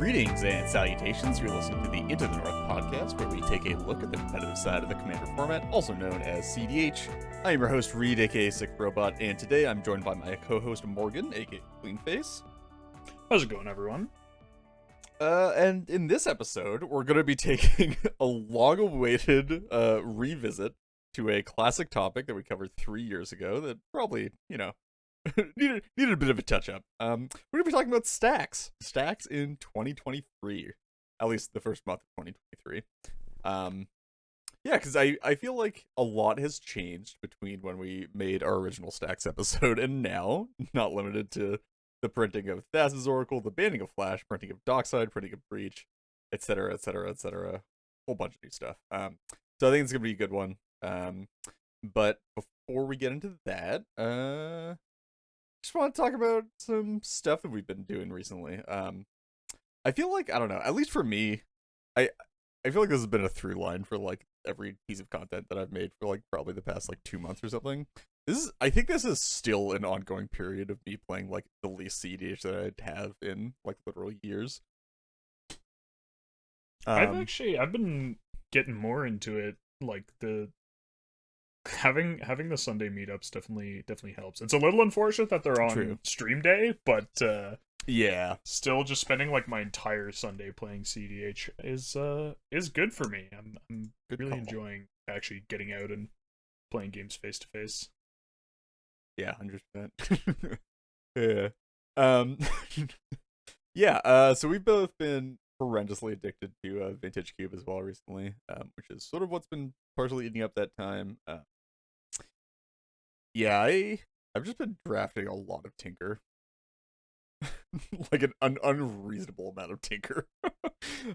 Greetings and salutations. You're listening to the Into the North podcast, where we take a look at the competitive side of the Commander format, also known as CDH. I am your host, Reed, aka Sick Robot, and today I'm joined by my co-host, Morgan, aka Cleanface. How's it going, everyone? And in this episode, we're going to be taking a long-awaited revisit to a classic topic that we covered 3 years ago that probably, needed a bit of a touch-up. We're going to be talking about Stax. Stax in 2023. At least the first month of 2023. Yeah, because I feel like a lot has changed between when we made our original Stax episode and now, not limited to the printing of Thassa's Oracle, the banning of Flash, printing of Dockside, printing of Breach, etc., etc., etc. Whole bunch of new stuff. So I think it's going to be a good one. But before we get into that, just want to talk about some stuff that we've been doing recently. I feel like, I don't know, at least for me, I feel like this has been a through line for like every piece of content that I've made for like probably the past like 2 months or something. I think this is still an ongoing period of me playing like the least CDH that I'd have in like literal years. I've been getting more into it. Like the having the Sunday meetups definitely helps. It's a little unfortunate that they're on stream day, but yeah, still just spending like my entire Sunday playing CDH is good for me. I'm really enjoying actually getting out and playing games face to face. Yeah, 100%. Yeah. Yeah, so we've both been horrendously addicted to Vintage Cube as well recently, which is sort of what's been partially eating up that time. Yeah, I've just been drafting a lot of Tinker. Like an unreasonable amount of Tinker.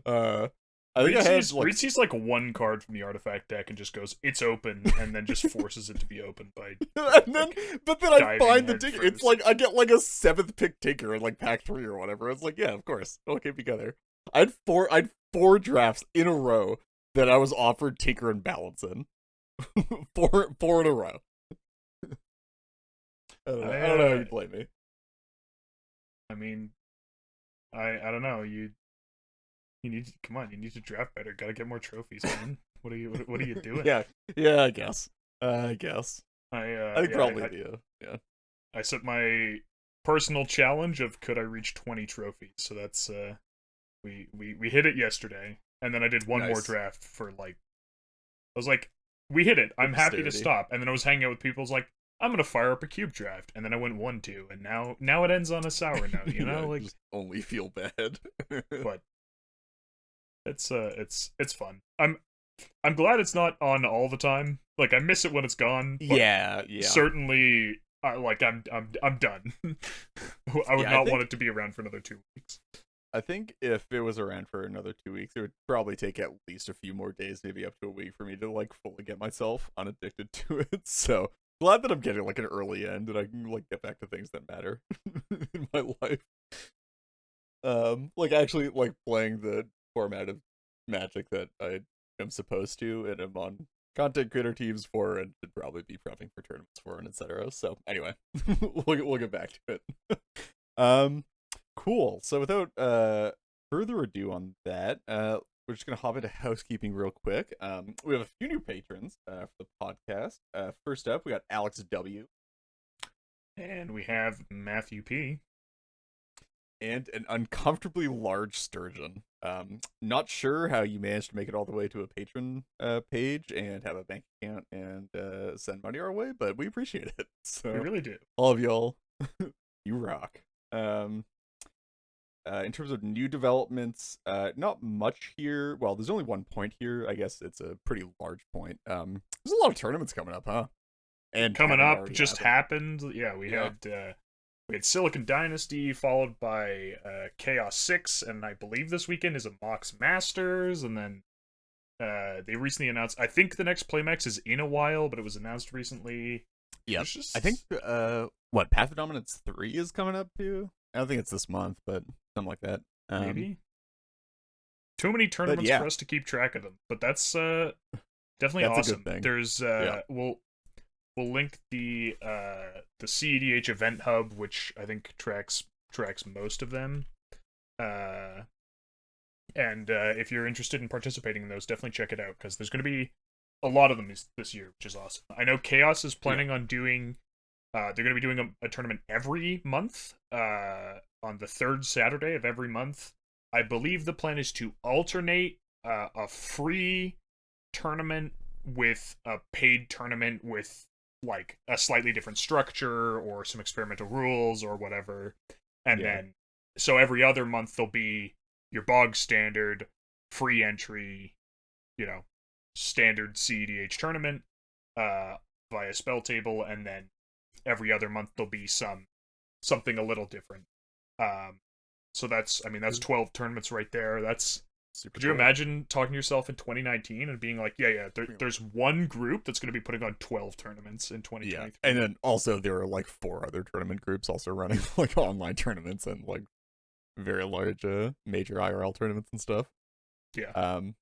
I think Reed sees like one card from the artifact deck and just goes, "It's open," and then just forces it to be opened by. But then I find the Tinker. It's like I get like a 7th pick Tinker in like pack 3 or whatever. It's like, yeah, of course, it'll keep together. I had four drafts in a row that I was offered Tinker and Balance in. four in a row. I don't know how you play me. I mean, I don't know. You need to come on. You need to draft better. Got to get more trophies, man. What are you doing? yeah, I guess. I think probably yeah. I set my personal challenge of could I reach 20 trophies. So that's we hit it yesterday, and then I did one more draft for like. I was like, we hit it. I'm happy to stop, and then I was hanging out with people. I was like, I'm gonna fire up a cube draft, and then I went 1-2, and now it ends on a sour note. You know, like just only feel bad. But it's fun. I'm glad it's not on all the time. Like I miss it when it's gone. But yeah. Certainly, I'm done. I would not want it to be around for another 2 weeks. I think if it was around for another 2 weeks, it would probably take at least a few more days, maybe up to a week, for me to like fully get myself unaddicted to it. So glad that I'm getting like an early end and I can like get back to things that matter in my life. Like actually like playing the format of Magic that I am supposed to and am on content creator teams for and should probably be prepping for tournaments for and etc. So anyway, we'll get back to it. Cool. So without further ado on that, we're just gonna hop into housekeeping real quick. We have a few new patrons for the podcast. First up, we got Alex W. And we have Matthew P. And an uncomfortably large sturgeon. Not sure how you managed to make it all the way to a patron page and have a bank account and send money our way, but we appreciate it. So we really do. All of y'all, you rock. In terms of new developments, not much here. Well, there's only one point here. I guess it's a pretty large point. There's a lot of tournaments coming up, huh? And coming up just happened. Yeah, we had Silicon Dynasty followed by Chaos 6, and I believe this weekend is a Mox Masters, and then they recently announced. I think the next Playmax is in a while, but it was announced recently. Yeah, I think Path of Dominance 3 is coming up too. I don't think it's this month, but something like that. Maybe. Too many tournaments for us to keep track of them, but that's definitely awesome. A good thing. There's we'll link the CEDH event hub, which I think tracks most of them. And if you're interested in participating in those, definitely check it out, because there's going to be a lot of them this year, which is awesome. I know Chaos is planning on doing. They're going to be doing a tournament every month. On the third Saturday of every month. I believe the plan is to alternate a free tournament with a paid tournament with like a slightly different structure or some experimental rules or whatever. And then so every other month there'll be your bog standard free entry, standard CEDH tournament via spell table, and then every other month there'll be something a little different. So that's 12 tournaments right there. That's super. Could you imagine talking to yourself in 2019 and being like, there's one group that's going to be putting on 12 tournaments in 2023. Yeah. And then also there are like 4 other tournament groups also running like online tournaments and like very large major IRL tournaments and stuff. Yeah. Which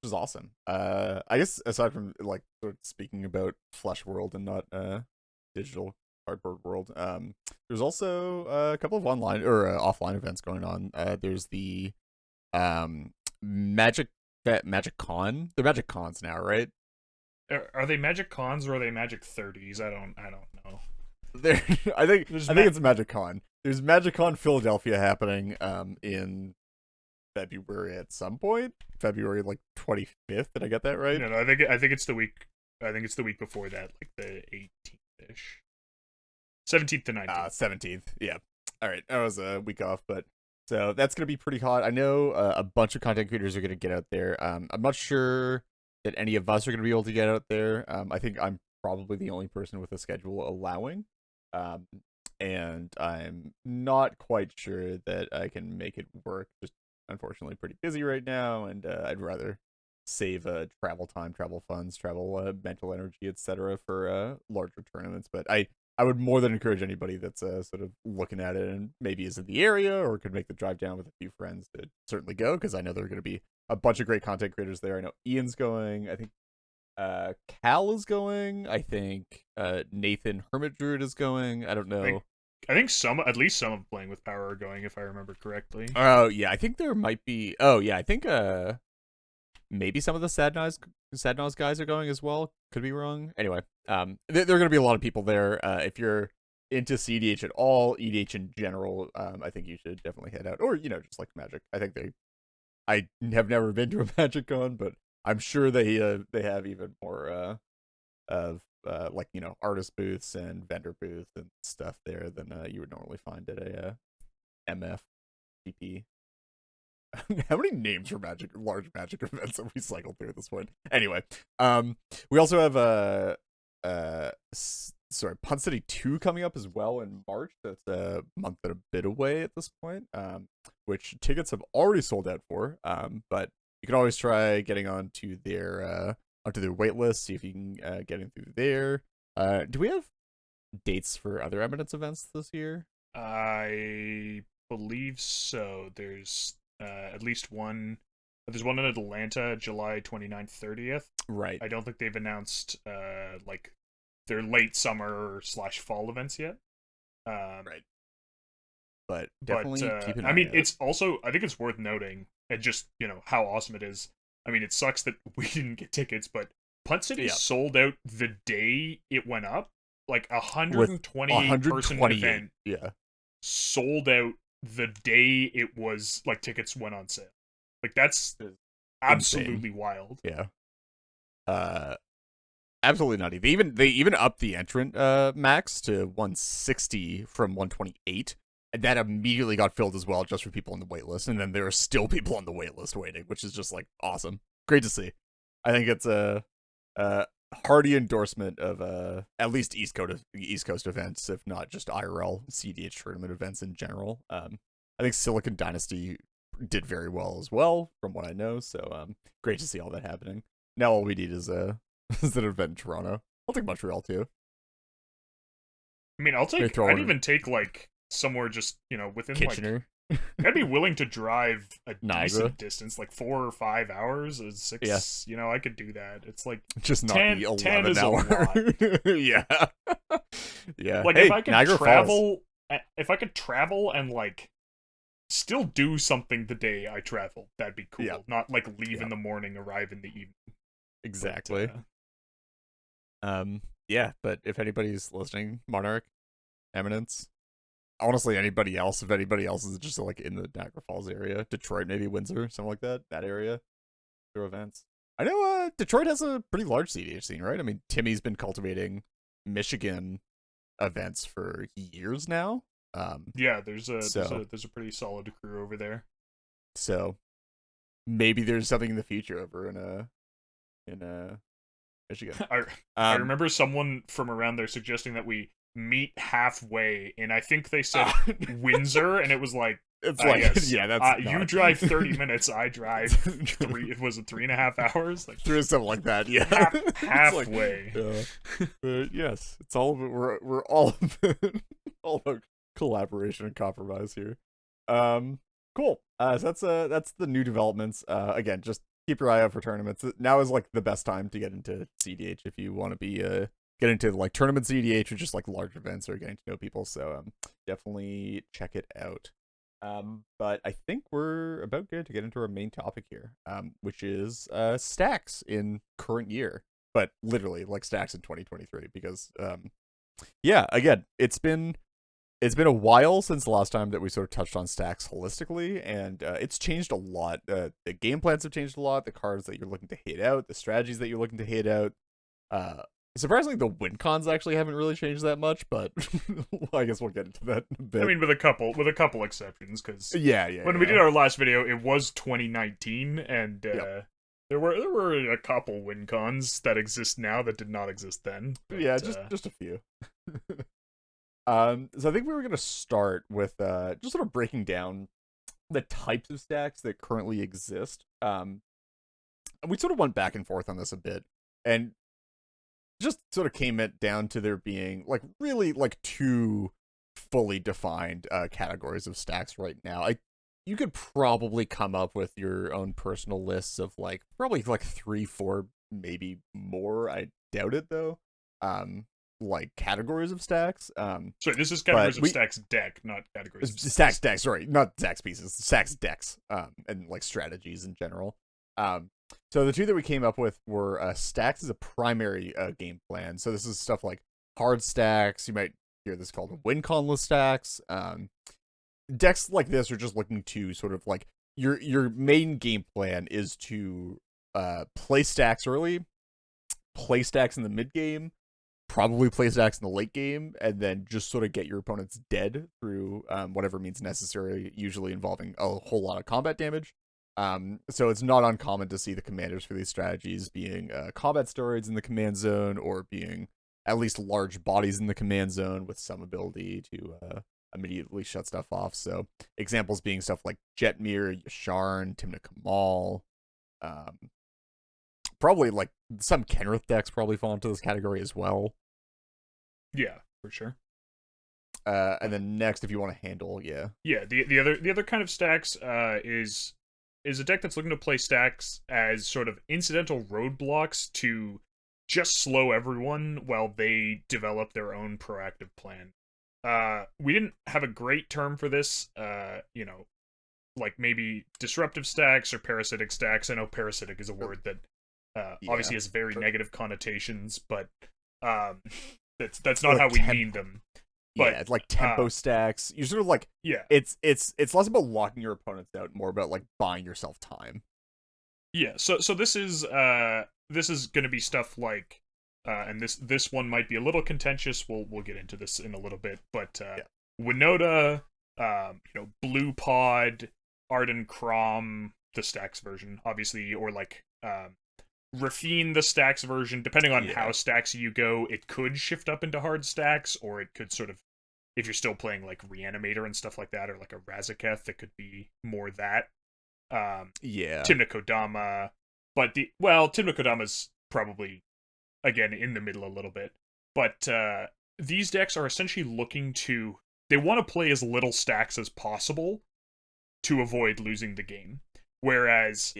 is awesome. I guess aside from like sort of speaking about Flesh World and not digital cardboard world, there's also a couple of online or offline events going on. There's the Magic Con. They're Magic Cons now, right? Are they Magic Cons or are they Magic 30s? I don't know. I think it's Magic Con. There's Magic Con Philadelphia happening in February at some point. February like 25th. Did I get that right? No, I think it's the week. I think it's the week before that, like the 18th-ish. 17th to 19th. 17th. Yeah. All right. That was a week off, but so that's going to be pretty hot. I know a bunch of content creators are going to get out there. I'm not sure that any of us are going to be able to get out there. I think I'm probably the only person with a schedule allowing. And I'm not quite sure that I can make it work. Just unfortunately pretty busy right now, and I'd rather save travel time, travel funds, travel mental energy, etc. for larger tournaments. But I would more than encourage anybody that's sort of looking at it and maybe is in the area or could make the drive down with a few friends to certainly go, because I know there are going to be a bunch of great content creators there. I know Ian's going. I think Cal is going. I think Nathan Hermit Druid is going. I don't know. I think at least some of Playing with Power are going, if I remember correctly. Oh yeah, I think there might be. Oh yeah, I think maybe some of the Sad Nose guys are going as well. Could be wrong. Anyway, there are going to be a lot of people there. If you're into CDH at all, EDH in general, I think you should definitely head out. Or just like Magic. I think I have never been to a Magic Con, but I'm sure they have even more of like artist booths and vendor booths and stuff there than you would normally find at a MF GP. How many names for large Magic events have we cycled through at this point? Anyway, we also have Punt City 2 coming up as well in March. That's a month and a bit away at this point, which tickets have already sold out for. But you can always try getting onto their wait list, see if you can get in through there. Do we have dates for other Eminence events this year? I believe so. There's at least one. There's one in Atlanta, July 29th, 30th. Right. I don't think they've announced like their late summer / fall events yet. Right. But definitely keep an eye out. It's also, I think it's worth noting, and just how awesome it is. I mean, it sucks that we didn't get tickets, but Punt City sold out the day it went up. Like 120 person event. Yeah. Sold out the day it was, like, tickets went on sale. Like, that's absolutely wild. Yeah. Absolutely nutty. They even upped the entrant max to 160 from 128. And that immediately got filled as well, just for people on the wait list. And then there are still people on the wait list waiting, which is just like awesome. Great to see. I think it's a hearty endorsement of at least East Coast events, if not just IRL CDH tournament events in general. I think Silicon Dynasty did very well as well, from what I know. So great to see all that happening. Now all we need is an event in Toronto. I'll take Montreal too. I mean, I'd even take like somewhere just within Kitchener. Like, I'd be willing to drive a decent distance, like 4 or 5 hours, 6. Yeah. I could do that. It's like just not 10, the 11 10 is hour. A lot. Yeah. Yeah. Like hey, if I could Niagara travel, Falls. if I could travel and like still do something the day I travel. That'd be cool. Yeah. Not like leave Yeah. in the morning, arrive in the evening. Exactly. But, yeah, but if anybody's listening, Monarch, Eminence, honestly anybody else, if anybody else is just like in the Niagara Falls area, Detroit, maybe Windsor, something like that area, through events. I know Detroit has a pretty large CDH scene, right? I mean, Timmy's been cultivating Michigan events for years now. yeah, there's a pretty solid crew over there. So maybe there's something in the future over in Michigan. I remember someone from around there suggesting that we meet halfway, and I think they said Windsor, and it was like, it's like, yes, yeah, that's you drive 30 minutes, I drive 3.5 hours, like through something like that, yeah, halfway. Like, but yes, it's all about, we're all all about collaboration and compromise here. Cool. So that's the new developments. Again, just keep your eye out for tournaments. Now is like the best time to get into CDH if you want to be get into like tournament CDH or just like large events or getting to know people. So definitely check it out. But I think we're about good to get into our main topic here, which is Stax in current year, but literally like Stax in 2023, because yeah, again, it's been a while since the last time that we sort of touched on Stax holistically, and it's changed a lot. The game plans have changed a lot. The cards that you're looking to hit out, the strategies that you're looking to hit out. Surprisingly, the win cons actually haven't really changed that much, but I guess we'll get into that in a bit. I mean, with a couple exceptions, because yeah. When we did our last video, it was 2019, and there were a couple win cons that exist now that did not exist then. But, yeah, just a few. So I think we were gonna start with just sort of breaking down the types of stacks that currently exist. We sort of went back and forth on this a bit, and just sort of came it down to there being like really like two fully defined categories of stacks right now. You could probably come up with your own personal lists of like probably like 3-4, maybe more. I doubt it though. Like categories of stacks. Sorry, this is categories of Stax deck, not categories of Stax decks. Sorry, not Stax pieces. Stax decks. And like strategies in general. So the two that we came up with were Stax as a primary game plan. So this is stuff like hard stacks. You might hear this called win conless stacks. Decks like this are just looking to sort of like your main game plan is to play stacks early, play stacks in the mid game, probably play stacks in the late game, and then just sort of get your opponents dead through whatever means necessary, usually involving a whole lot of combat damage. So it's not uncommon to see the commanders for these strategies being combat steroids in the command zone, or being at least large bodies in the command zone with some ability to immediately shut stuff off. So examples being stuff like Jetmir, Yasharn, Timna Kamal, probably like some Kenrith decks probably fall into this category as well. Yeah, for sure. And then next, if you want to handle, the other kind of stacks is a deck that's looking to play stacks as sort of incidental roadblocks to just slow everyone while they develop their own proactive plan. We didn't have a great term for this, like maybe disruptive stacks or parasitic stacks. I know parasitic is a word that obviously has very negative connotations, but that's not how we mean them. But, it's like tempo stacks. You're sort of like, it's less about locking your opponents out, more about like buying yourself time. Yeah, so this is going to be stuff like, and this one might be a little contentious. We'll get into this in a little bit, but Winota, Blue Pod, Arden Crom, the Stax version, obviously, or like Rafine, the Stax version. Depending on how stacks you go, it could shift up into hard stacks, or it could sort of, if you're still playing like Reanimator and stuff like that, or like a Razaketh, it could be more that. Timna Kodama, but Timna Kodama's probably again in the middle a little bit. But these decks are essentially looking to, they want to play as little stacks as possible to avoid losing the game. Whereas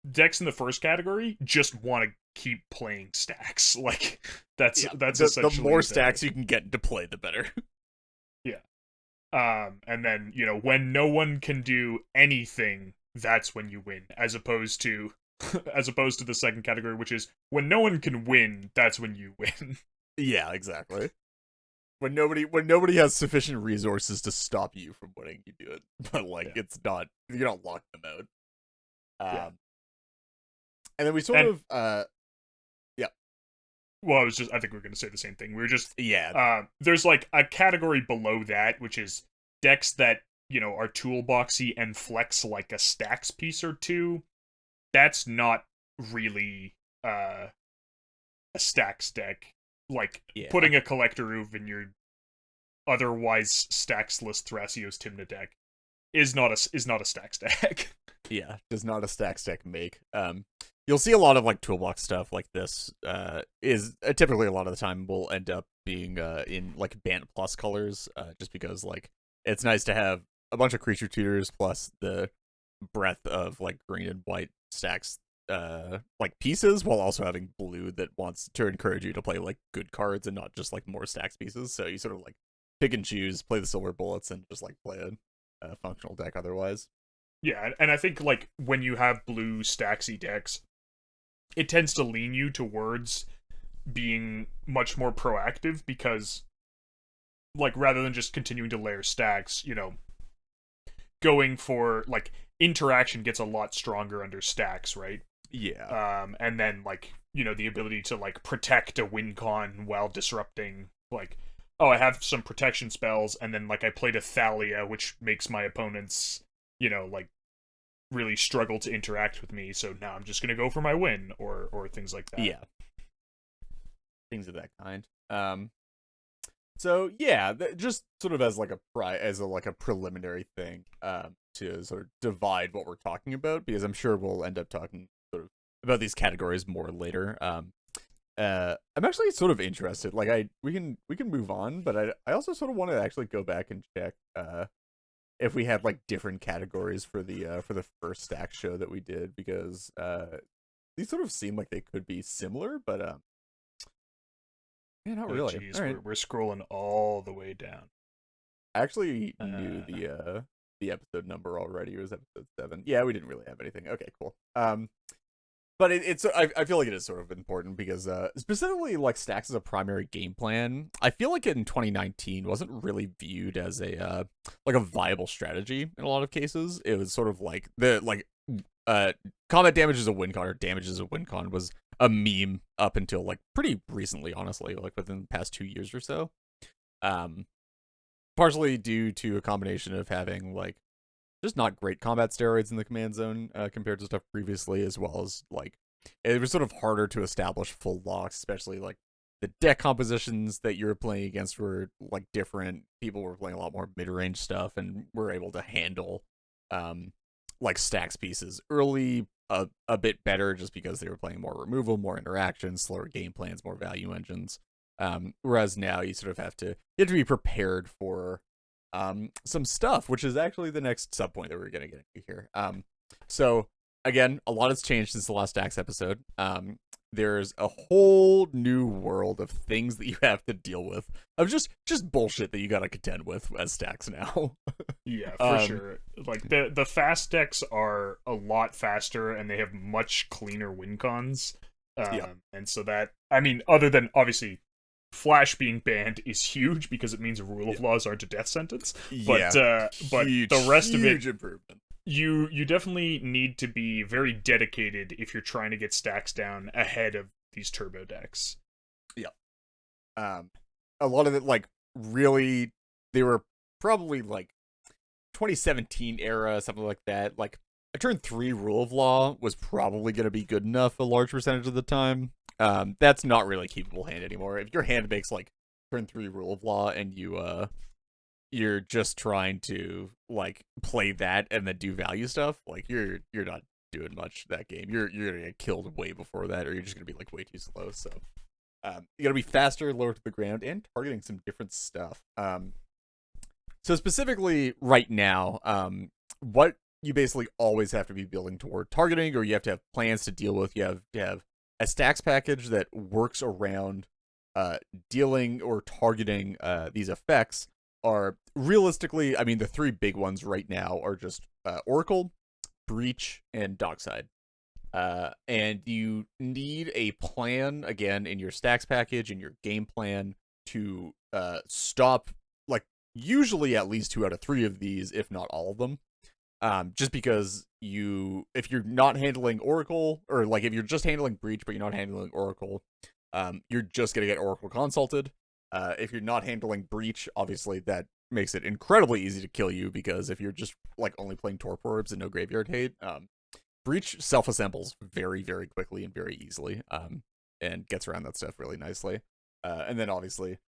decks in the first category just want to keep playing stacks. Like that's essentially the more stacks you can get to play, the better. And then, when no one can do anything, that's when you win, as opposed to the second category, which is when no one can win, that's when you win. Yeah, exactly. When nobody has sufficient resources to stop you from winning, you do it. But like, Yeah. you're not locking them out. Yeah. And then we sort And of yeah. well, I think we are going to say the same thing. We are just, Yeah. there's like a category below that, which is decks that, are toolboxy and flex like a Stax piece or two. That's not really a Stax deck. Like, Yeah. putting a Collector Oov in your otherwise Staxless Thrasios Tymna deck is not a Stax deck. Yeah, does not a Stax deck make. You'll see a lot of like toolbox stuff like this. Is typically a lot of the time will end up being in like Bant Plus colors, just because like it's nice to have a bunch of creature tutors plus the breadth of like green and white stacks like pieces, while also having blue that wants to encourage you to play like good cards and not just like more stacks pieces. So you sort of like pick and choose, play the silver bullets, and just like play a functional deck otherwise. Yeah, and I think like when you have blue Staxy decks, it tends to lean you towards being much more proactive because, like, rather than just continuing to layer stacks, going for like interaction gets a lot stronger under stacks, right? Yeah. And then like the ability to like protect a win con while disrupting, like, oh, I have some protection spells, and then like I played a Thalia, which makes my opponents like really struggle to interact with me, so now I'm just gonna go for my win, or things like that. Yeah. Things of that kind. So yeah, just sort of as like a preliminary thing, to sort of divide what we're talking about, because I'm sure we'll end up talking sort of about these categories more later. I'm actually sort of interested. Like we can move on, but I also sort of want to actually go back and check if we had like different categories for the first Stack show that we did, because these sort of seem like they could be similar, but yeah, not really. Geez, All right. we're scrolling all the way down. I actually knew the episode number already. It was episode 7. Yeah, we didn't really have anything. Okay, cool. But I feel like it is sort of important because specifically like Stacks as a primary game plan, I feel like in 2019 wasn't really viewed as a like a viable strategy in a lot of cases. It was sort of like combat damage is a win con or damage is a win con was a meme up until like pretty recently, honestly, like within the past 2 years or so. Partially due to a combination of having like just not great combat steroids in the command zone compared to stuff previously, as well as like it was sort of harder to establish full locks, especially like the deck compositions that you were playing against were like different. People were playing a lot more mid-range stuff and were able to handle like stacks pieces early a bit better, just because they were playing more removal, more interaction, slower game plans, more value engines. Whereas now you sort of have to be prepared for some stuff, which is actually the next sub point that we're gonna get into here. So again, a lot has changed since the last Stax episode. There's a whole new world of things that you have to deal with, of just bullshit that you gotta contend with as Stax now. Yeah, for sure. Like the fast decks are a lot faster, and they have much cleaner win cons. Yeah. And so that, I mean, other than obviously Flash being banned is huge because it means rule of laws aren't a death sentence. But huge, the rest of it, huge improvement. You definitely need to be very dedicated if you're trying to get stacks down ahead of these turbo decks. Yeah. A lot of it, like, really, they were probably like 2017 era, something like that. Like a turn 3 rule of law was probably going to be good enough a large percentage of the time. That's not really keepable hand anymore. If your hand makes like turn 3 rule of law and you're just trying to like play that and then do value stuff, like you're not doing much that game. You're gonna get killed way before that, or you're just gonna be like way too slow. So you gotta be faster, lower to the ground, and targeting some different stuff. So specifically right now, what you basically always have to be building toward targeting, or you have to have plans to deal with. You have to have a stacks package that works around dealing or targeting these effects are realistically, I mean, the three big ones right now are just Oracle, Breach, and Dockside. And you need a plan again in your Stax package and your game plan to stop, like, usually at least 2 out of 3 of these, if not all of them. Just because if you're not handling Oracle, or like if you're just handling Breach but you're not handling Oracle, you're just gonna get Oracle consulted. If you're not handling Breach, obviously that makes it incredibly easy to kill you, because if you're just like only playing Torpor Orbs and no Graveyard Hate, Breach self-assembles very, very quickly and very easily, and gets around that stuff really nicely. And then obviously,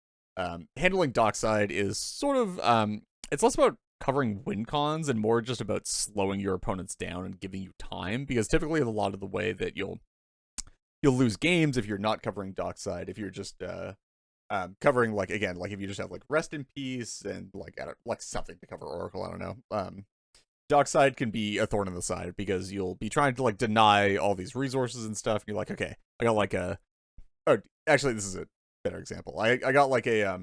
handling Dockside is sort of, it's less about covering win cons and more just about slowing your opponents down and giving you time, because typically a lot of the way that you'll lose games if you're not covering Dockside, if you're just covering, like, again, like if you just have like Rest in Peace and like something to cover Oracle, I don't know. Dockside can be a thorn in the side, because you'll be trying to like deny all these resources and stuff, and you're like, okay, I got like a, oh, actually this is a better example. I got like a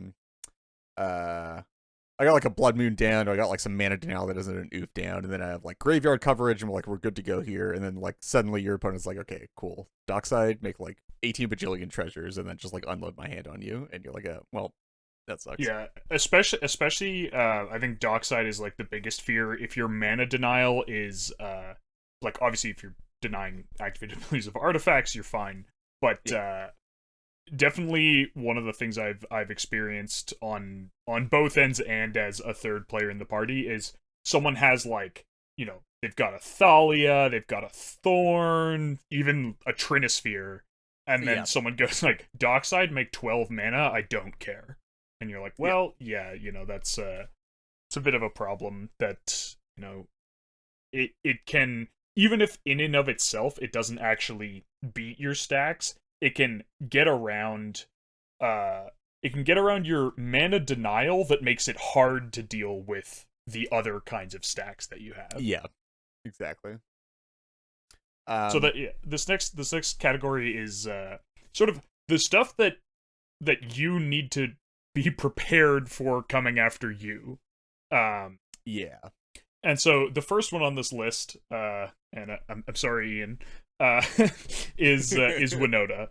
I got like a Blood Moon down, or I got like some mana denial that isn't an oof down, and then I have like graveyard coverage, and we're good to go here, and then like suddenly your opponent's like, okay, cool, Dockside, make like 18 bajillion treasures, and then just like unload my hand on you, and you're like, well, that sucks. Yeah, especially I think Dockside is like the biggest fear if your mana denial is like, obviously if you're denying activated abilities of artifacts, you're fine. But definitely one of the things I've experienced on both ends and as a third player in the party is someone has, like, you know, they've got a Thalia, they've got a Thorn, even a Trinisphere, and then someone goes like, Dockside, make 12 mana, I don't care. And you're like, well, yeah, you know, that's it's a bit of a problem that, you know, it can, even if in and of itself it doesn't actually beat your stacks, it can get around your mana denial that makes it hard to deal with the other kinds of stacks that you have. Yeah, exactly. So that this next category is sort of the stuff that you need to be prepared for coming after you. Yeah. And so the first one on this list, and I'm sorry, Ian, is Winota.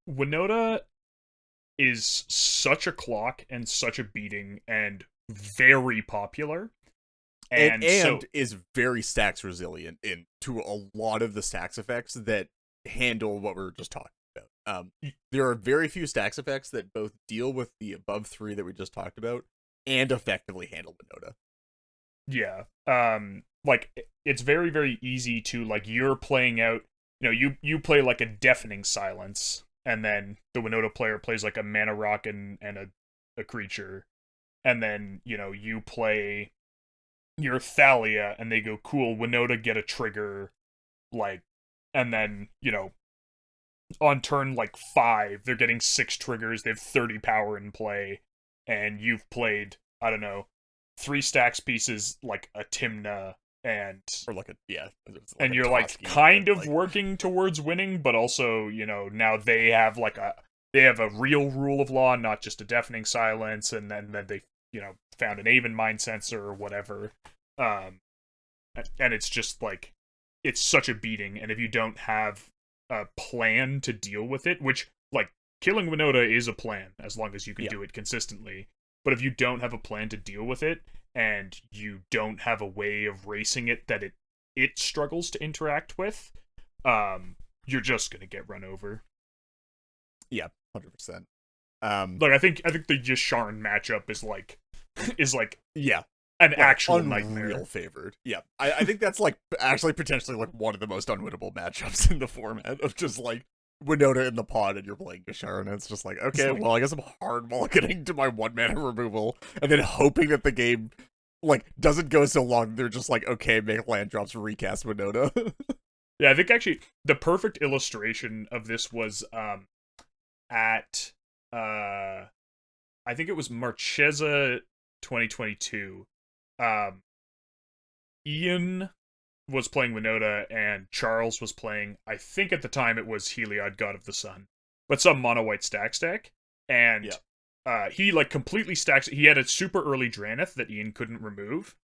Winota is such a clock and such a beating and very popular. And is very Stax resilient into a lot of the Stax effects that handle what we were just talking about. There are very few Stax effects that both deal with the above 3 that we just talked about and effectively handle Winota. Yeah. Like, it's very, very easy to, like, you're playing out, you know, you play like a Deafening Silence, and then the Winota player plays like a Mana Rock and a creature, and then, you know, you play your Thalia, and they go, cool, Winota, get a trigger, like, and then, you know, on turn, like, 5, they're getting 6 triggers, they have 30 power in play, and you've played, I don't know, 3 Stax pieces, like a Timna, and... Or like a, and you're, like, kind of working towards winning, but also, you know, now they have, like, they have a real rule of law, not just a Deafening Silence, and then they, you know, found an Aven Mind Sensor or whatever. And it's just, like, it's such a beating, and if you don't have a plan to deal with it, which, like, killing Winota is a plan, as long as you can do it consistently, but if you don't have a plan to deal with it, and you don't have a way of racing it that it struggles to interact with, you're just gonna get run over. Yeah, 100%. Like, I think the Yasharn matchup is like yeah, an actual unreal nightmare. Favored. Yeah, I think that's like actually potentially like one of the most unwinnable matchups in the format, of just like Winota in the pod and you're playing Yasharn, and it's just like, okay, well, I guess I'm hard mulliganing to my 1 mana removal, and then hoping that the game like doesn't go so long they're just like, okay, make land drops, recast Winota. Yeah, I think actually the perfect illustration of this was at I think it was Marchesa 2022. Ian was playing Winota and Charles was playing, I think at the time it was Heliod, God of the Sun, but some mono white Stax deck, and he like completely stacks. He had a super early Draneth that Ian couldn't remove,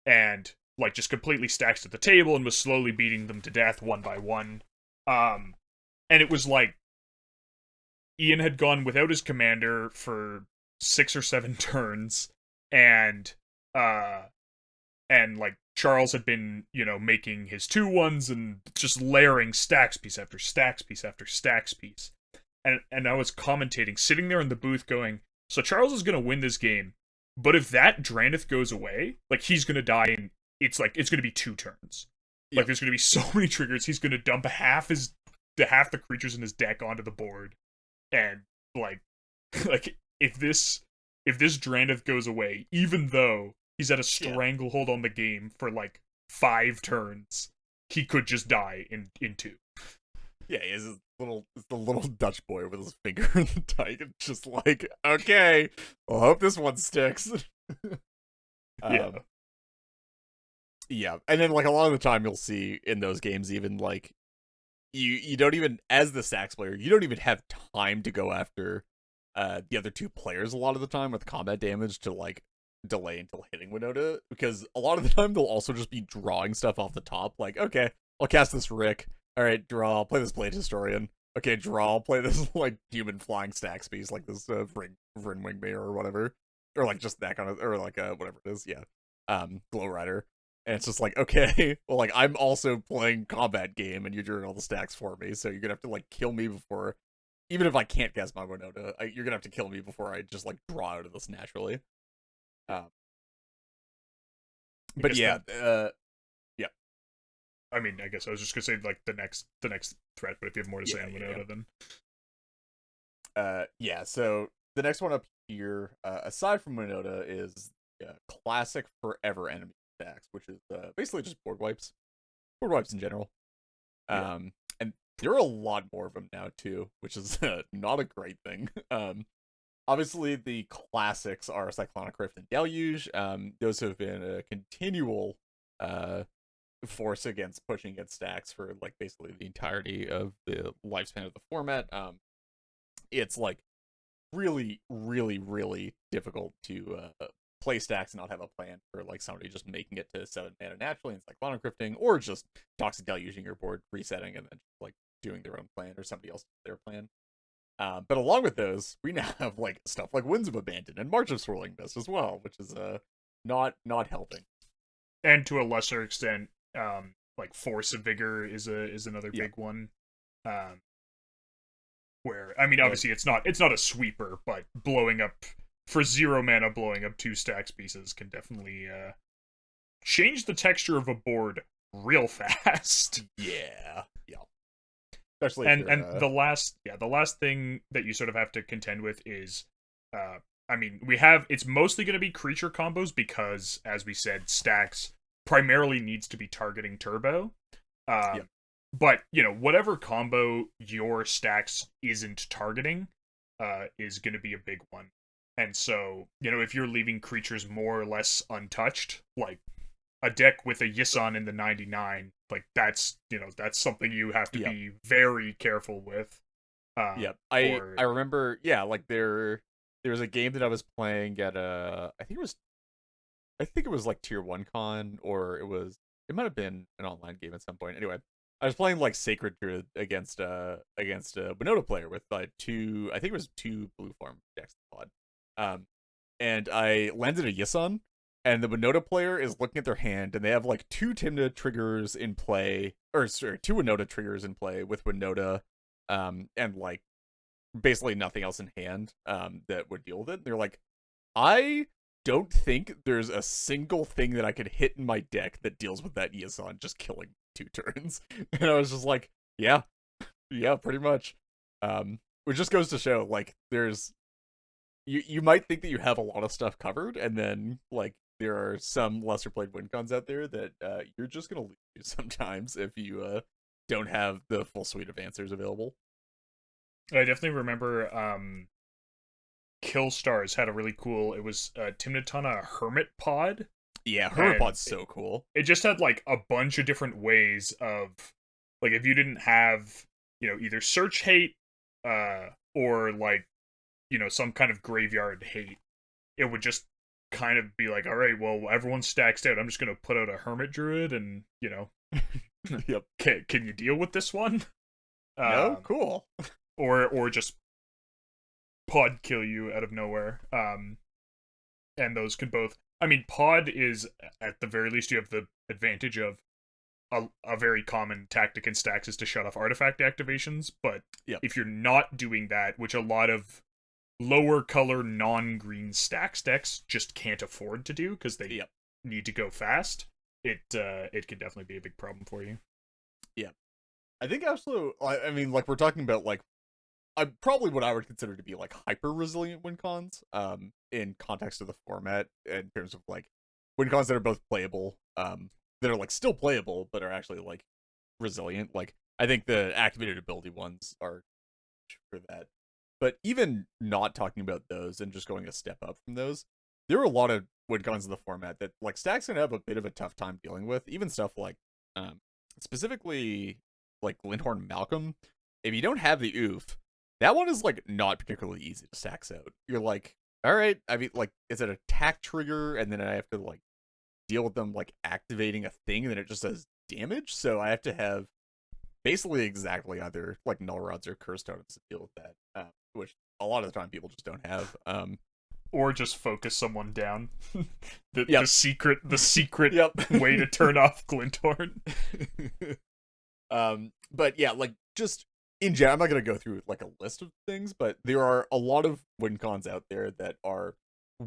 and like just completely stacks at the table and was slowly beating them to death one by one. And it was like Ian had gone without his commander for 6 or 7 turns, and uh and like Charles had been, making his 2/1s and just layering stacks piece after stacks piece after stacks piece. And I was commentating, sitting there in the booth going, so Charles is gonna win this game, but if that Draneth goes away, like he's gonna die in it's gonna be 2 turns. Like there's gonna be so many triggers, he's gonna dump half the creatures in his deck onto the board. And like like if this Draneth goes away, even though he's at a stranglehold on the game for like 5 turns, he could just die in 2. Yeah, he's the little Dutch boy with his finger in the dike, and just like, okay, well, hope this one sticks. Yeah. Yeah, and then like a lot of the time you'll see in those games, even like you don't even, as the Stax player, you don't even have time to go after the other 2 players a lot of the time with combat damage to like delay until hitting Winota, because a lot of the time they'll also just be drawing stuff off the top, like, okay, I'll cast this Rick, alright, draw, I'll play this Blade Historian, okay, draw, I'll play this like human flying Stax piece, like this Vryn Wingmare or whatever, or like just that kind of, or like whatever it is, yeah, Glow Rider. And it's just like, okay, well, like, I'm also playing combat game, and you're doing all the stacks for me, so you're gonna have to, like, kill me before... Even if I can't cast my Winota, you're gonna have to kill me before I just, like, draw out of this naturally. But yeah, yeah. I mean, I guess I was just gonna say, like, the next threat, but if you have more to say on Winota, then... yeah, so the next one up here, aside from Winota, is classic forever enemy Stax, which is basically just board wipes in general. And there are a lot more of them now too, which is not a great thing. Obviously the classics are Cyclonic Rift and Deluge. Those have been a continual force against pushing against Stax for like basically the entirety of the lifespan of the format. It's like really, really, really difficult to play Stax and not have a plan for like somebody just making it to 7 mana naturally and Cyclonic Rifting, or just Toxic Deluging your board, resetting, and then like doing their own plan, or somebody else their plan. But along with those, we now have like stuff like Winds of Abandon and March of Swirling Mist as well, which is not helping. And to a lesser extent, like Force of Vigor is another big one. Where, I mean, obviously it's not a sweeper, but blowing up for 0 mana, blowing up 2 Stax pieces can definitely change the texture of a board real fast. Yeah. Especially the last thing that you sort of have to contend with is, I mean, it's mostly going to be creature combos because, as we said, Stax primarily needs to be targeting turbo. But, whatever combo your Stax isn't targeting is going to be a big one. And so, if you're leaving creatures more or less untouched, like a deck with a Yisan in the 99, like that's something you have to be very careful with. I remember, like there was a game that I was playing at I think it was like Tier 1 Con, or it might have been an online game at some point. Anyway, I was playing like Sacred Druid against a Winota player with 2 blue farm decks pod. And I landed a Yisan, and the Winota player is looking at their hand, and they have like 2 Tymna triggers in play, or sorry, 2 Winota triggers in play with Winota, and like basically nothing else in hand that would deal with it. They're like, I don't think there's a single thing that I could hit in my deck that deals with that Yisan just killing 2 turns. And I was just like, yeah, pretty much. Which just goes to show, like, there's you might think that you have a lot of stuff covered, and then like there are some lesser played win cons out there that you're just gonna lose sometimes if you don't have the full suite of answers available. I definitely remember Kill Stars had a really cool, it was Tymna Hermit Pod. Yeah, Hermit Pod's so cool. It just had like a bunch of different ways of, like, if you didn't have, either Search Hate or like some kind of graveyard hate, it would just kind of be like, all right, well, everyone's stacked out. I'm just gonna put out a hermit druid, and Yep. can you deal with this one? No, Um, cool. or just pod kill you out of nowhere. And those could both. I mean, pod is at the very least you have the advantage of a very common tactic in stacks is to shut off artifact activations. But Yep. if you're not doing that, which a lot of lower color non-green stacks decks just can't afford to do because they need to go fast, it could definitely be a big problem for you. Yeah, I think also, I mean, like we're talking about like probably what I would consider to be like hyper resilient win cons, in context of the format, in terms of like win cons that are both playable, that are like still playable but are actually like resilient. Like I think the activated ability ones are for that. But even not talking about those and just going a step up from those, there are a lot of win cons in the format that like Stack's gonna have a bit of a tough time dealing with. Even stuff like, specifically like Lindhorn Malcolm. If you don't have the oof, that one is like not particularly easy to stacks out. You're like, all right, I mean, like, is it an attack trigger, and then I have to like deal with them like activating a thing, and then it just does damage. So I have to have basically exactly either like null rods or curse totems to deal with that, which a lot of the time people just don't have. Or just focus someone down. the Yep. the secret Yep. way to turn off Glinthorn. But yeah, like just in general, I'm not gonna go through like a list of things, but there are a lot of win cons out there that are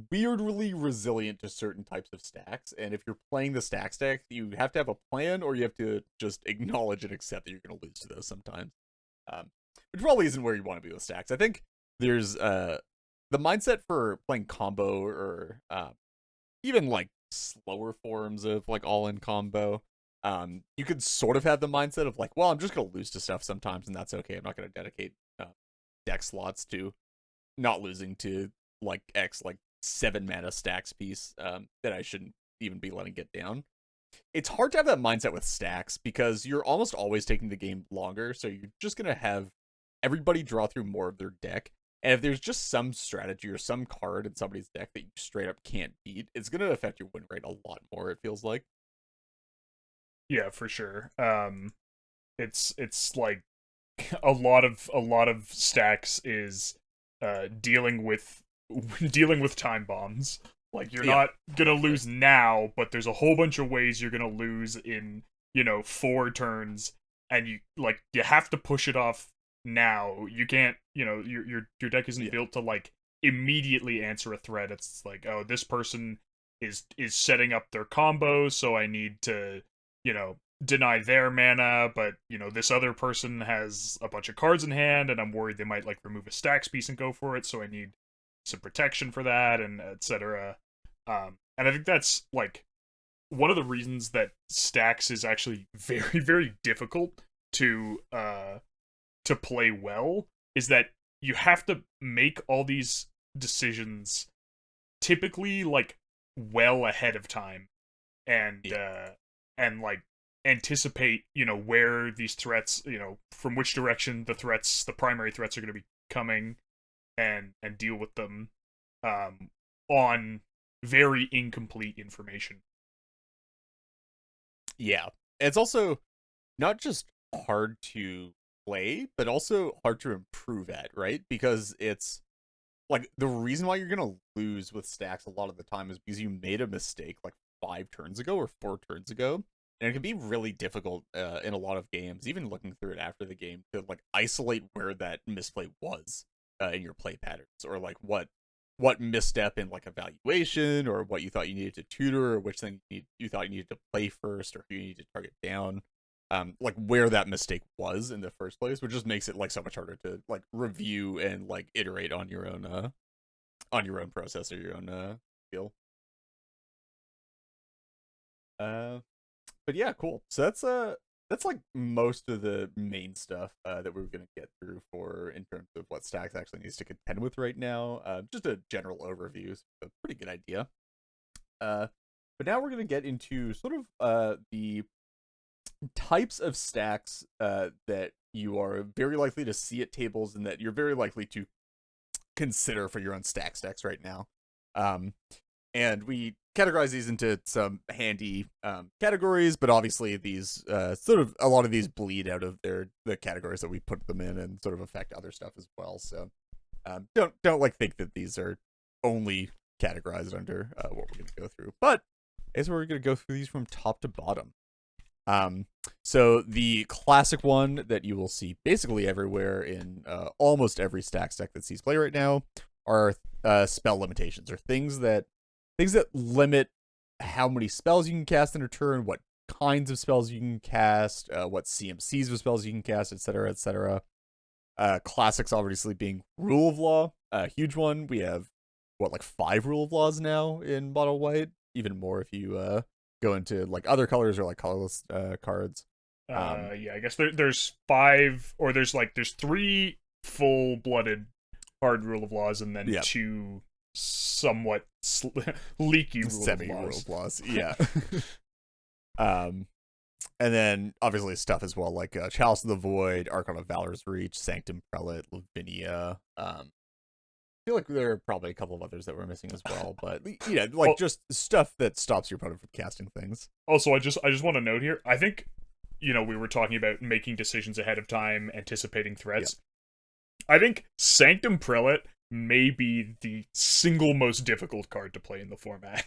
weirdly resilient to certain types of stacks. And if you're playing the stack, you have to have a plan, or you have to just acknowledge and accept that you're gonna lose to those sometimes. Which probably isn't where you want to be with stacks. I think there's the mindset for playing combo, or even like slower forms of like all-in combo. You could sort of have the mindset of like, well, I'm just gonna lose to stuff sometimes, and that's okay. I'm not gonna dedicate deck slots to not losing to like X like 7 mana stacks piece that I shouldn't even be letting get down. It's hard to have that mindset with stacks because you're almost always taking the game longer, so you're just gonna have everybody draw through more of their deck. And if there's just some strategy or some card in somebody's deck that you straight up can't beat, it's gonna affect your win rate a lot more, it feels like. Yeah, for sure. It's like a lot of stacks is dealing with dealing with time bombs. Like you're not gonna lose now, but there's a whole bunch of ways you're gonna lose in 4 turns, and you have to push it off now. You can't, your deck isn't built to like immediately answer a threat. It's like, oh, this person is setting up their combo, so I need to deny their mana, but this other person has a bunch of cards in hand, and I'm worried they might like remove a stacks piece and go for it, so I need some protection for that, and etc. And I think that's like one of the reasons that stacks is actually very, very difficult to play well, is that you have to make all these decisions typically like well ahead of time, and like anticipate where these threats, from which direction the primary threats are going to be coming, and deal with them on very incomplete information. Yeah. It's also not just hard to play, but also hard to improve at, right? Because it's like the reason why you're gonna lose with stacks a lot of the time is because you made a mistake like 5 turns ago or 4 turns ago. And it can be really difficult in a lot of games, even looking through it after the game, to like isolate where that misplay was in your play patterns, or like what misstep in like evaluation, or what you thought you needed to tutor, or which thing you thought you needed to play first, or who you needed to target down. Like where that mistake was in the first place, which just makes it like so much harder to like review and like iterate on your own process or your own skill. But yeah, cool. So that's like most of the main stuff that we're gonna get through for in terms of what Stacks actually needs to contend with right now. Just a general overview, so a pretty good idea. But now we're gonna get into sort of the types of stacks that you are very likely to see at tables, and that you're very likely to consider for your own Stax decks right now. And we categorize these into some handy categories, but obviously these sort of a lot of these bleed out of the categories that we put them in and sort of affect other stuff as well. So don't like think that these are only categorized under what we're going to go through, but is we're going to go through these from top to bottom. So the classic one that you will see basically everywhere in almost every Stax deck that sees play right now are spell limitations, or things that limit how many spells you can cast in a turn, what kinds of spells you can cast, what CMCs of spells you can cast, etc., etc. Classics obviously being Rule of Law, a huge one. We have like 5 Rule of Laws now in Mono White, even more if you go into like other colors or like colorless cards. Yeah, I guess there's 5, or there's 3 full-blooded hard Rule of Laws, and then 2 somewhat leaky Rule of Laws. Yeah. And then obviously stuff as well like Chalice of the Void, Archon of Valor's Reach, Sanctum Prelate, Lavinia. I feel like there are probably a couple of others that we're missing as well, but just stuff that stops your opponent from casting things. Also, I just want to note here, I think, we were talking about making decisions ahead of time, anticipating threats. I think Sanctum Prelate may be the single most difficult card to play in the format.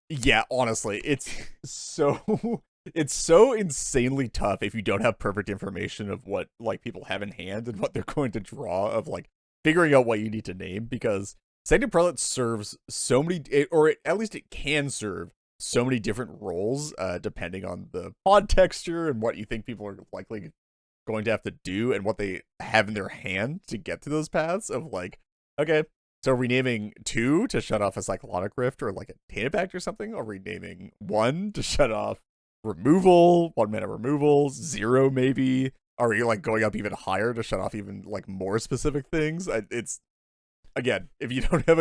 Yeah, honestly, it's so insanely tough if you don't have perfect information of what like people have in hand and what they're going to draw, of like figuring out what you need to name, because Sanctum Prelate serves so many, or at least it can serve so many different roles, depending on the pod texture and what you think people are likely going to have to do and what they have in their hand to get to those paths of like, okay, so are we naming 2 to shut off a Cyclonic Rift or like a Tainted Pact or something? Are we naming 1 to shut off removal, 1 mana removal, 0 maybe? Are we like going up even higher to shut off even like more specific things? It's, again, if you don't have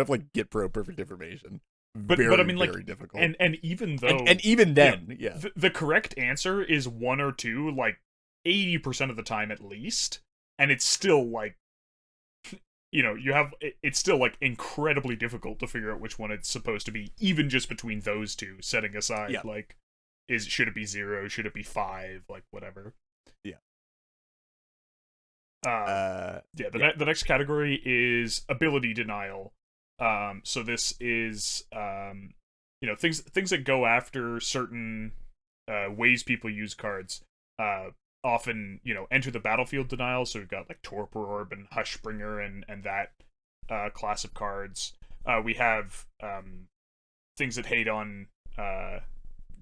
like Git Pro perfect information, but I mean, very difficult. And even though and even then, the correct answer is 1 or 2, like 80% of the time at least, and it's still like, it's still like incredibly difficult to figure out which one it's supposed to be, even just between those 2, setting aside like, should it be 0, should it be 5, like whatever. The next category is ability denial. So this is things that go after certain ways people use cards. Often, enter the battlefield denial. So we've got like Torpor Orb and Hushbringer and that class of cards. We have things that hate on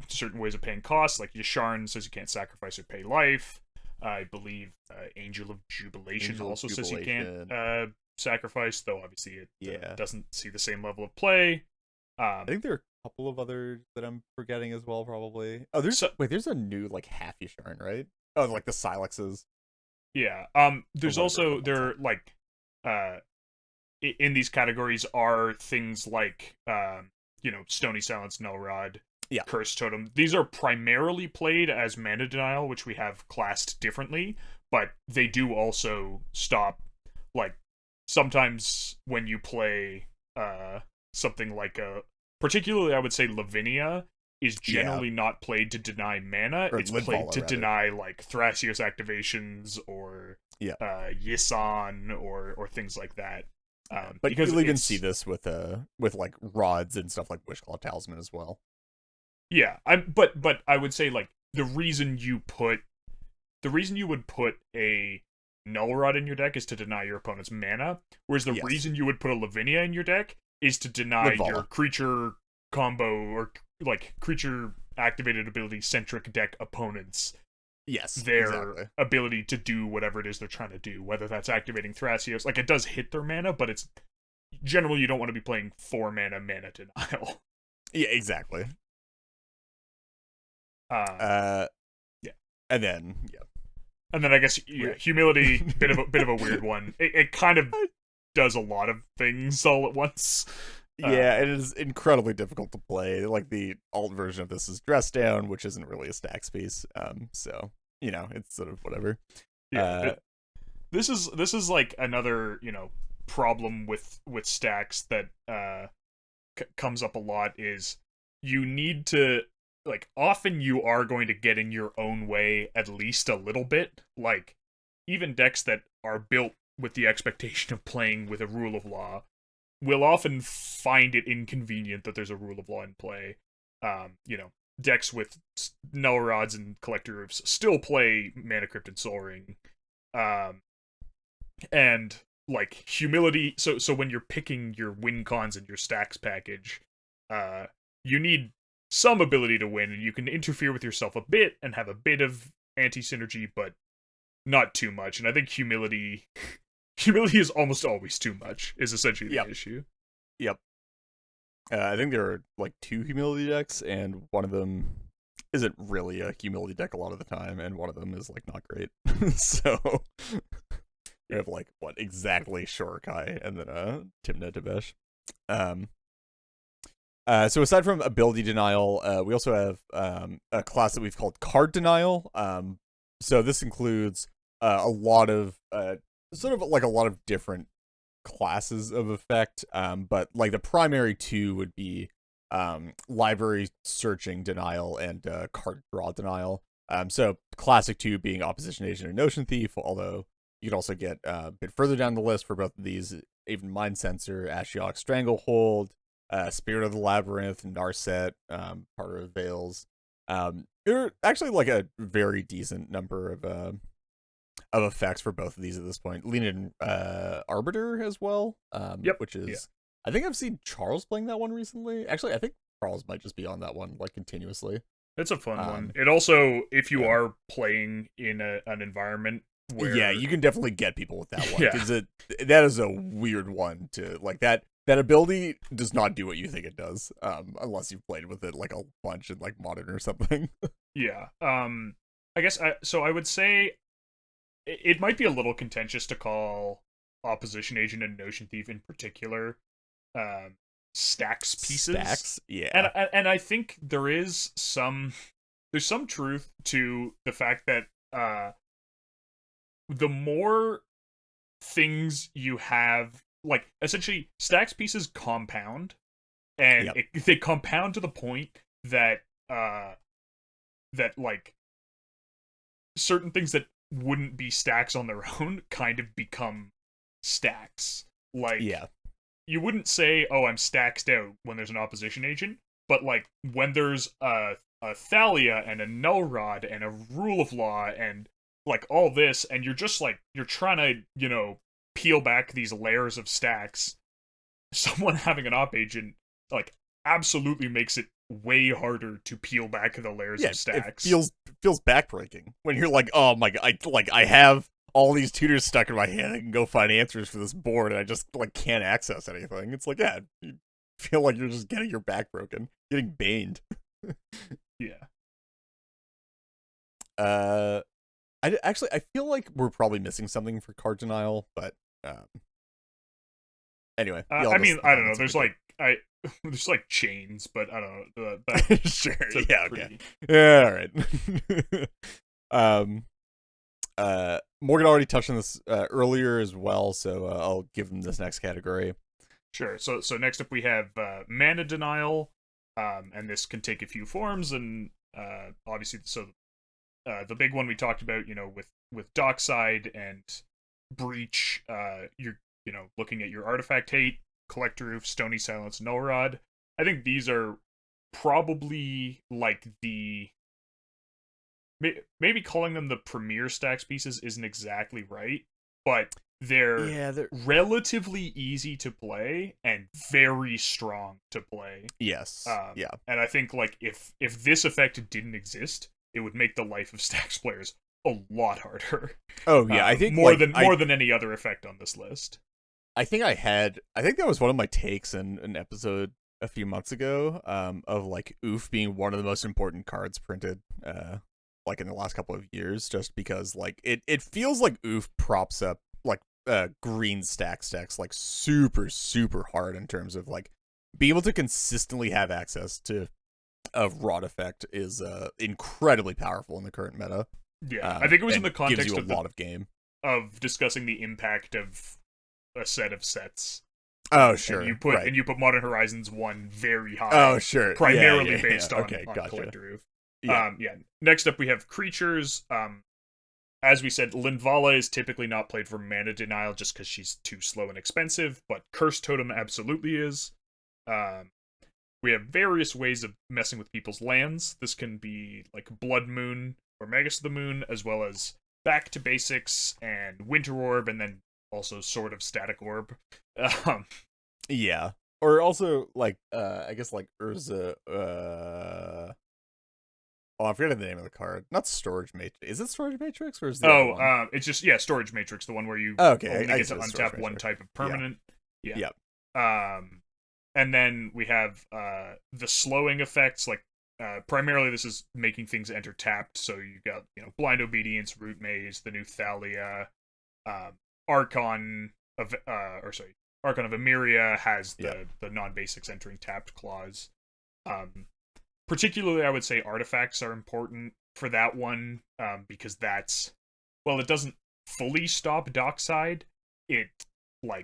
certain ways of paying costs, like Yasharn says you can't sacrifice or pay life. I believe Angel of Jubilation says you can't sacrifice, though obviously it doesn't see the same level of play. I think there are a couple of others that I'm forgetting as well, probably. Oh, there's a new like half Yasharn, right? Oh, like the Silexes. Yeah. There's also like in these categories are things like Stony Silence, Nullrod, Curse Totem. These are primarily played as mana denial, which we have classed differently, but they do also stop, like, sometimes when you play something like particularly I would say Lavinia is generally not played to deny mana. It's played to deny like Thrasios activations or Yisan or things like that. But you'll even see this with like rods and stuff like Wishclaw Talisman as well. Yeah, but I would say like the reason you would put a Null Rod in your deck is to deny your opponent's mana, whereas the reason you would put a Lavinia in your deck is to deny your creature combo or like creature activated ability centric deck opponents their ability to do whatever it is they're trying to do, whether that's activating Thrasios. Like, it does hit their mana, but it's generally you don't want to be playing 4 mana denial. Yeah, exactly. And then I guess humility, bit of a weird one. It kind of does a lot of things all at once. Yeah, it is incredibly difficult to play. Like, the alt version of this is Dress Down, which isn't really a Stax piece. So it's sort of whatever. Yeah, this is like another problem with Stax that comes up a lot is you need to, like, often you are going to get in your own way at least a little bit. Like, even decks that are built with the expectation of playing with a rule of law will often find it inconvenient that there's a rule of law in play. Decks with Null Rods and Collector Roofs still play Mana Crypt and Soul Ring. And like humility, so when you're picking your win cons and your Stax package, you need some ability to win, and you can interfere with yourself a bit and have a bit of anti-synergy, but not too much. And I think humility is almost always too much, is essentially the issue. Yep. I think there are like 2 humility decks, and one of them isn't really a humility deck a lot of the time, and one of them is like not great. So you have like exactly Shorikai and then Timna Debesh. So aside from ability denial, we also have a class that we've called card denial. So this includes a lot of sort of like a lot of different classes of effect, but like the primary 2 would be library searching denial and card draw denial. So classic 2 being opposition agent and notion thief, although you can also get a bit further down the list for both of these, even Mind Sensor, Ashiok Stranglehold, Spirit of the Labyrinth, Narset, Part of Veils. There are actually like a very decent number of effects for both of these at this point. Leanin Arbiter as well, which is I think I've seen Charles playing that one recently. Actually, I think Charles might just be on that one like continuously. It's a fun one. It also, if you are playing in an environment where you can definitely get people with that one, because that is a weird one to like. That ability does not do what you think it does, unless you've played with it like a bunch in like Modern or something. I guess I would say it might be a little contentious to call Opposition Agent and Notion Thief in particular Stax pieces. Stax, yeah. And I think there's some truth to the fact that the more things you have, like, essentially Stax pieces compound, and they compound to the point that that like certain things that wouldn't be stacks on their own kind of become stacks. Like, you wouldn't say, oh, I'm staxed out when there's an opposition agent, but like when there's a Thalia and a Null Rod and a Rule of Law and like all this, and you're just like, you're trying to, peel back these layers of stacks, someone having an op agent like absolutely makes it way harder to peel back the layers of stacks. It feels backbreaking when you're like, oh my god, I have all these tutors stuck in my hand. I can go find answers for this board, and I just like can't access anything. It's like, you feel like you're just getting your back broken, getting baned. I feel like we're probably missing something for card denial, but anyway. I don't know. There's like there's like chains, but I don't know. Sure. Yeah. Okay. Yeah. All right. Morgan already touched on this earlier as well, so I'll give him this next category. Sure. So next up we have mana denial, and this can take a few forms, and obviously, so the big one we talked about, with Dockside and Breach, you're looking at your Artifact Hate, Collector Roof, Stony Silence, Null Rod. I think these are probably like maybe calling them the premier Stax pieces isn't exactly right, but they're relatively easy to play and very strong to play. Yes. And I think like if this effect didn't exist, it would make the life of Stax players a lot harder. Oh yeah, I think more than any other effect on this list. I think that was one of my takes in an episode a few months ago, of like Oof being one of the most important cards printed like in the last couple of years, just because like it feels like Oof props up like green stacks like super super hard in terms of like being able to consistently have access to a rod effect is incredibly powerful in the current meta. I think it was in the context gives you of a lot of game of discussing the impact of a set of sets. Oh, sure. And you put Modern Horizons 1 very high. Oh, sure. Primarily based on gotcha. Collector Roof. Yeah. Next up, we have creatures. As we said, Linvala is typically not played for mana denial just because she's too slow and expensive, but Curse Totem absolutely is. We have various ways of messing with people's lands. This can be like Blood Moon or Magus of the Moon, as well as Back to Basics and Winter Orb, and then also Sword of Static Orb. Yeah. Or also, like, I guess, like, Urza, oh, I'm forgetting the name of the card. Not Storage Matrix. Is it Storage Matrix, or is the other one? It's just, Storage Matrix, the one where you I get to untap one type of permanent. Yeah. And then we have the slowing effects, like, primarily this is making things enter tapped, so you got, Blind Obedience, Root Maze, the new Thalia, Archon of Emeria has the non-basics entering tapped clause. Particularly, I would say artifacts are important for that one, because that's, well, it doesn't fully stop Dockside. It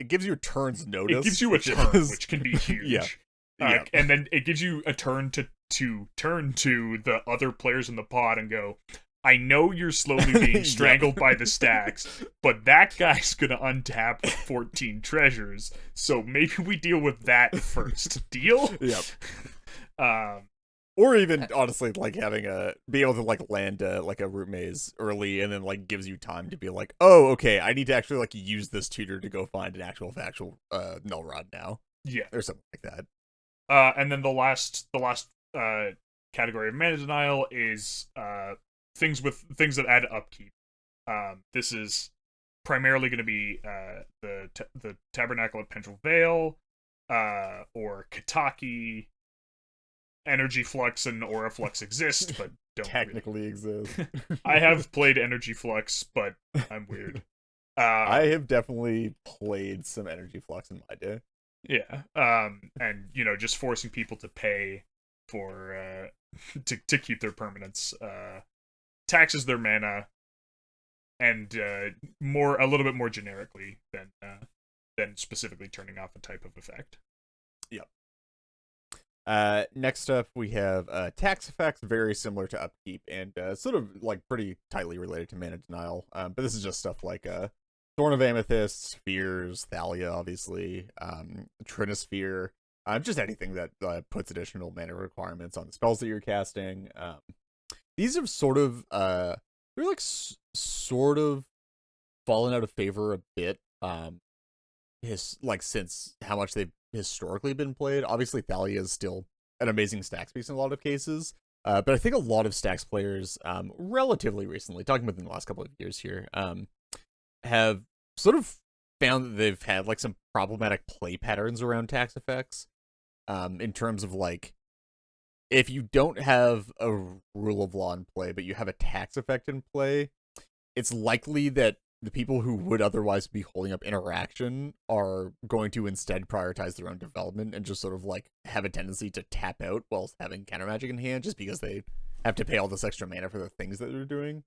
gives you a turn's notice. It gives you a turn, which can be huge. Yeah. And then it gives you a turn to turn to the other players in the pod and go, I know you're slowly being strangled by the Stax, but that guy's gonna untap 14 treasures, so maybe we deal with that first. Deal? Yep. Or even, honestly, like, be able to, like, land, like, a Root Maze early, and then, like, gives you time to be like, oh, okay, I need to actually, like, use this tutor to go find an actual factual, Null Rod now. Yeah. Or something like that. And then the last category of mana denial is, things that add upkeep. This is primarily going to be, the Tabernacle at Pendrell Vale, or Kataki. Energy Flux and Aura Flux exist, but don't technically exist. I have played Energy Flux, but I'm weird. I have definitely played some Energy Flux in my day. Yeah. And just forcing people to pay for to keep their permanents taxes their mana, and a little bit more generically than specifically turning off a type of effect. Yep. Next up, we have tax effects, very similar to upkeep, and sort of like pretty tightly related to mana denial. But this is just stuff like Thorn of Amethyst, Spheres, Thalia, obviously, Trinisphere, just anything that puts additional mana requirements on the spells that you're casting. These have sort of they're like sort of fallen out of favor a bit. Since how much they've historically been played. Obviously, Thalia is still an amazing Stax piece in a lot of cases, but I think a lot of Stax players, relatively recently, talking within the last couple of years here, have sort of found that they've had like some problematic play patterns around tax effects, in terms of like, if you don't have a rule of law in play, but you have a tax effect in play, it's likely that the people who would otherwise be holding up interaction are going to instead prioritize their own development and just sort of like have a tendency to tap out while having counter magic in hand, just because they have to pay all this extra mana for the things that they're doing.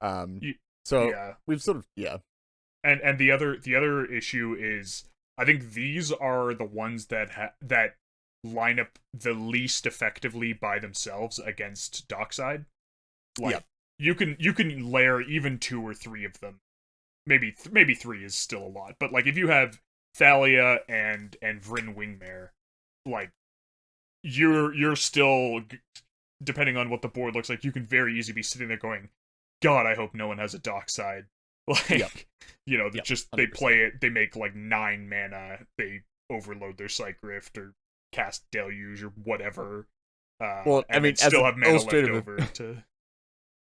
We've sort of And the other issue is, I think these are the ones that that line up the least effectively by themselves against Dockside. Like, you can layer even 2 or 3 of them. Maybe 3 is still a lot, but like if you have Thalia and Vryn Wingmare, like you're still, depending on what the board looks like, you can very easily be sitting there going, God, I hope no one has a Dockside. Like, they play it, they make like 9 mana, they overload their Psych Rift or cast Deluge or whatever. Still have mana left over to.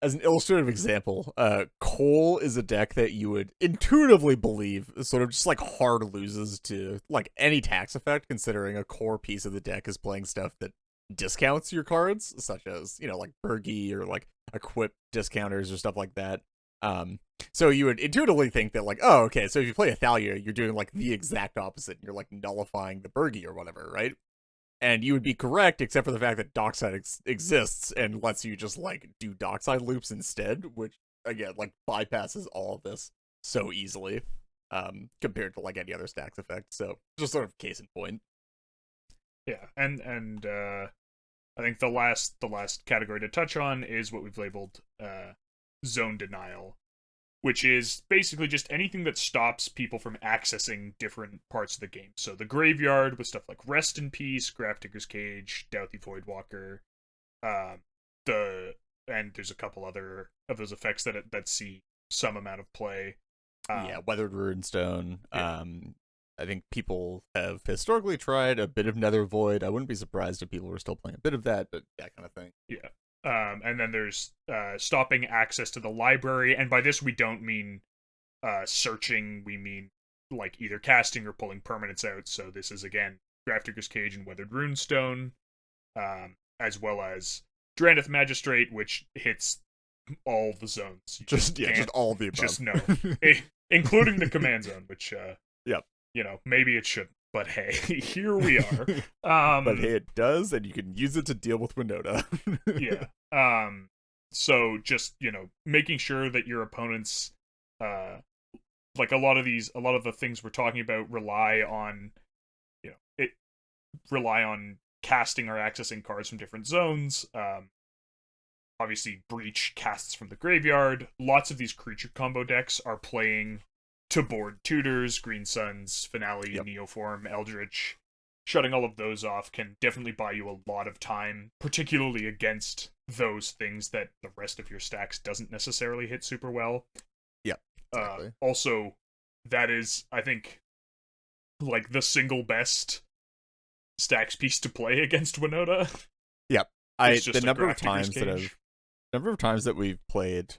As an illustrative example, Cole is a deck that you would intuitively believe sort of just like hard loses to like any tax effect, considering a core piece of the deck is playing stuff that discounts your cards, such as, like Burgi or like equip discounters or stuff like that. So you would intuitively think that like, oh, okay, so if you play a Thalia, you're doing like the exact opposite. You're like nullifying the Burgi or whatever, right? And you would be correct, except for the fact that Dockside exists and lets you just, like, do Dockside loops instead, which, again, like, bypasses all of this so easily. compared to like any other Stax effect. So just sort of case in point. Yeah, and I think the last category to touch on is what we've labeled zone denial, which is basically just anything that stops people from accessing different parts of the game. So the graveyard with stuff like Rest in Peace, Grafdigger's Cage, Doughty Voidwalker, and there's a couple other of those effects that see some amount of play. Yeah, Weathered Runestone. Yeah. I think people have historically tried a bit of Nether Void. I wouldn't be surprised if people were still playing a bit of that, but that kind of thing. Yeah. And then there's stopping access to the library, and by this we don't mean searching. We mean like either casting or pulling permanents out. So this is again Grafdigger's Cage and Weathered Runestone, as well as Drannith Magistrate, which hits all the zones. Just all the above. Just no, including the command zone, which yep. You know, maybe it shouldn't, but hey, here we are. But hey, it does, and you can use it to deal with Winota. Yeah. So just, you know, making sure that your opponents, like a lot of the things we're talking about rely on, you know, rely on casting or accessing cards from different zones. Obviously, Breach casts from the graveyard. Lots of these creature combo decks are playing to board Tutors, Green Suns, Finale, yep. Neoform, Eldritch. Shutting all of those off can definitely buy you a lot of time, particularly against those things that the rest of your stacks doesn't necessarily hit super well. Yeah, exactly. Also, that is, I think, like the single best stacks piece to play against Winota. Yep. The number of times that we've played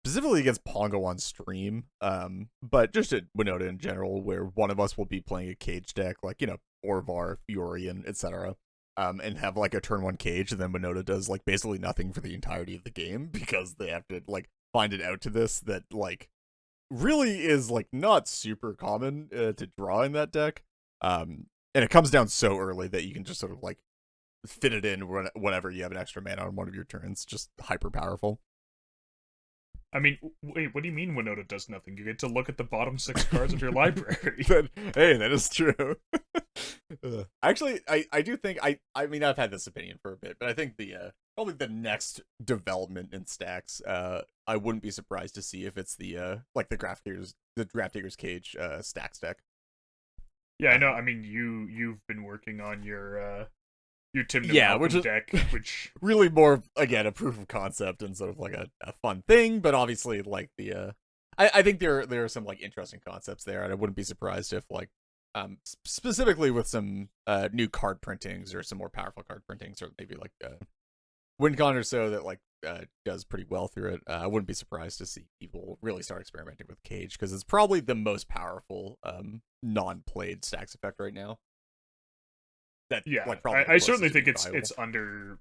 specifically against Pongo on stream, but just at Winota in general, where one of us will be playing a cage deck, like, you know, Orvar, Fiorian, etc., and have like a turn 1 cage, and then Winota does like basically nothing for the entirety of the game because they have to like find it out to this that like really is like not super common to draw in that deck, and it comes down so early that you can just sort of like fit it in whenever you have an extra mana on one of your turns. Just hyper powerful. I mean, wait, what do you mean Winota does nothing? You get to look at the bottom 6 cards of your library. Hey, that is true. Actually, I do think, I mean, I've had this opinion for a bit, but I think probably the next development in Stax, I wouldn't be surprised to see if it's the Grafdigger's Cage Stax deck. Yeah, I know. I mean, you've been working on your Tim which is deck, which really more again a proof of concept and sort of like a fun thing, but obviously like I think there are some like interesting concepts there, and I wouldn't be surprised if like specifically with some new card printings or some more powerful card printings, or maybe like WinCon or so that like does pretty well through it. I wouldn't be surprised to see people really start experimenting with Cage, because it's probably the most powerful non-played Stax effect right now. That, yeah, like, I certainly think it's underplayed,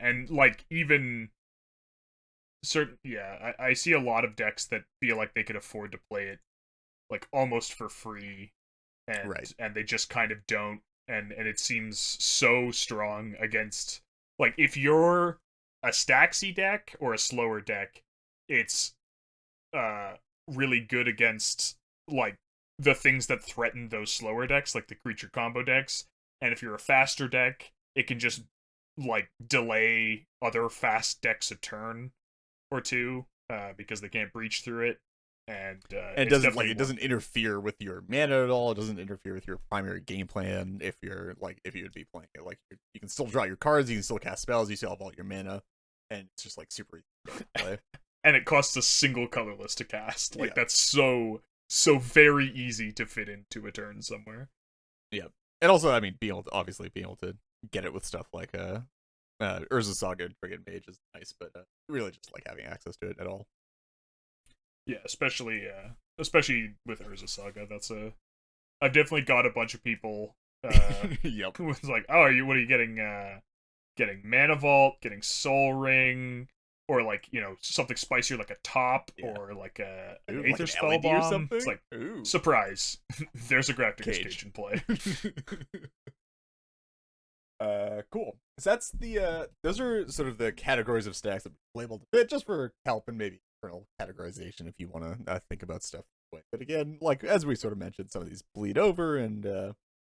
and like even certain, yeah, I see a lot of decks that feel like they could afford to play it like almost for free, and they just kind of don't, and it seems so strong against, like, if you're a Staxy deck or a slower deck, it's really good against like the things that threaten those slower decks, like the creature combo decks. And if you're a faster deck, it can just like delay other fast decks a turn or two because they can't breach through it. And it doesn't interfere with your mana at all. It doesn't interfere with your primary game plan. If you would be playing it, like, you can still draw your cards, you can still cast spells, you still have all your mana, and it's just like super easy to play. And it costs a single colorless to cast. Like, that's so very easy to fit into a turn somewhere. Yeah. And also, I mean, being able to get it with stuff like Urza Saga and Brigand Mage is nice, but really just like having access to it at all. Yeah, especially with Urza Saga. I've definitely got a bunch of people yep. who was like, oh, what are you getting? Getting Mana Vault, getting Soul Ring, or like, you know, something spicier like a Top, or like an Aether Spell Bomb. Or something? It's like, surprise, there's a Grafdigger's Cage in play. Cool. So that's those are sort of the categories of stacks that we labeled a bit just for help and maybe internal categorization if you want to think about stuff point. But again, like as we sort of mentioned, some of these bleed over, and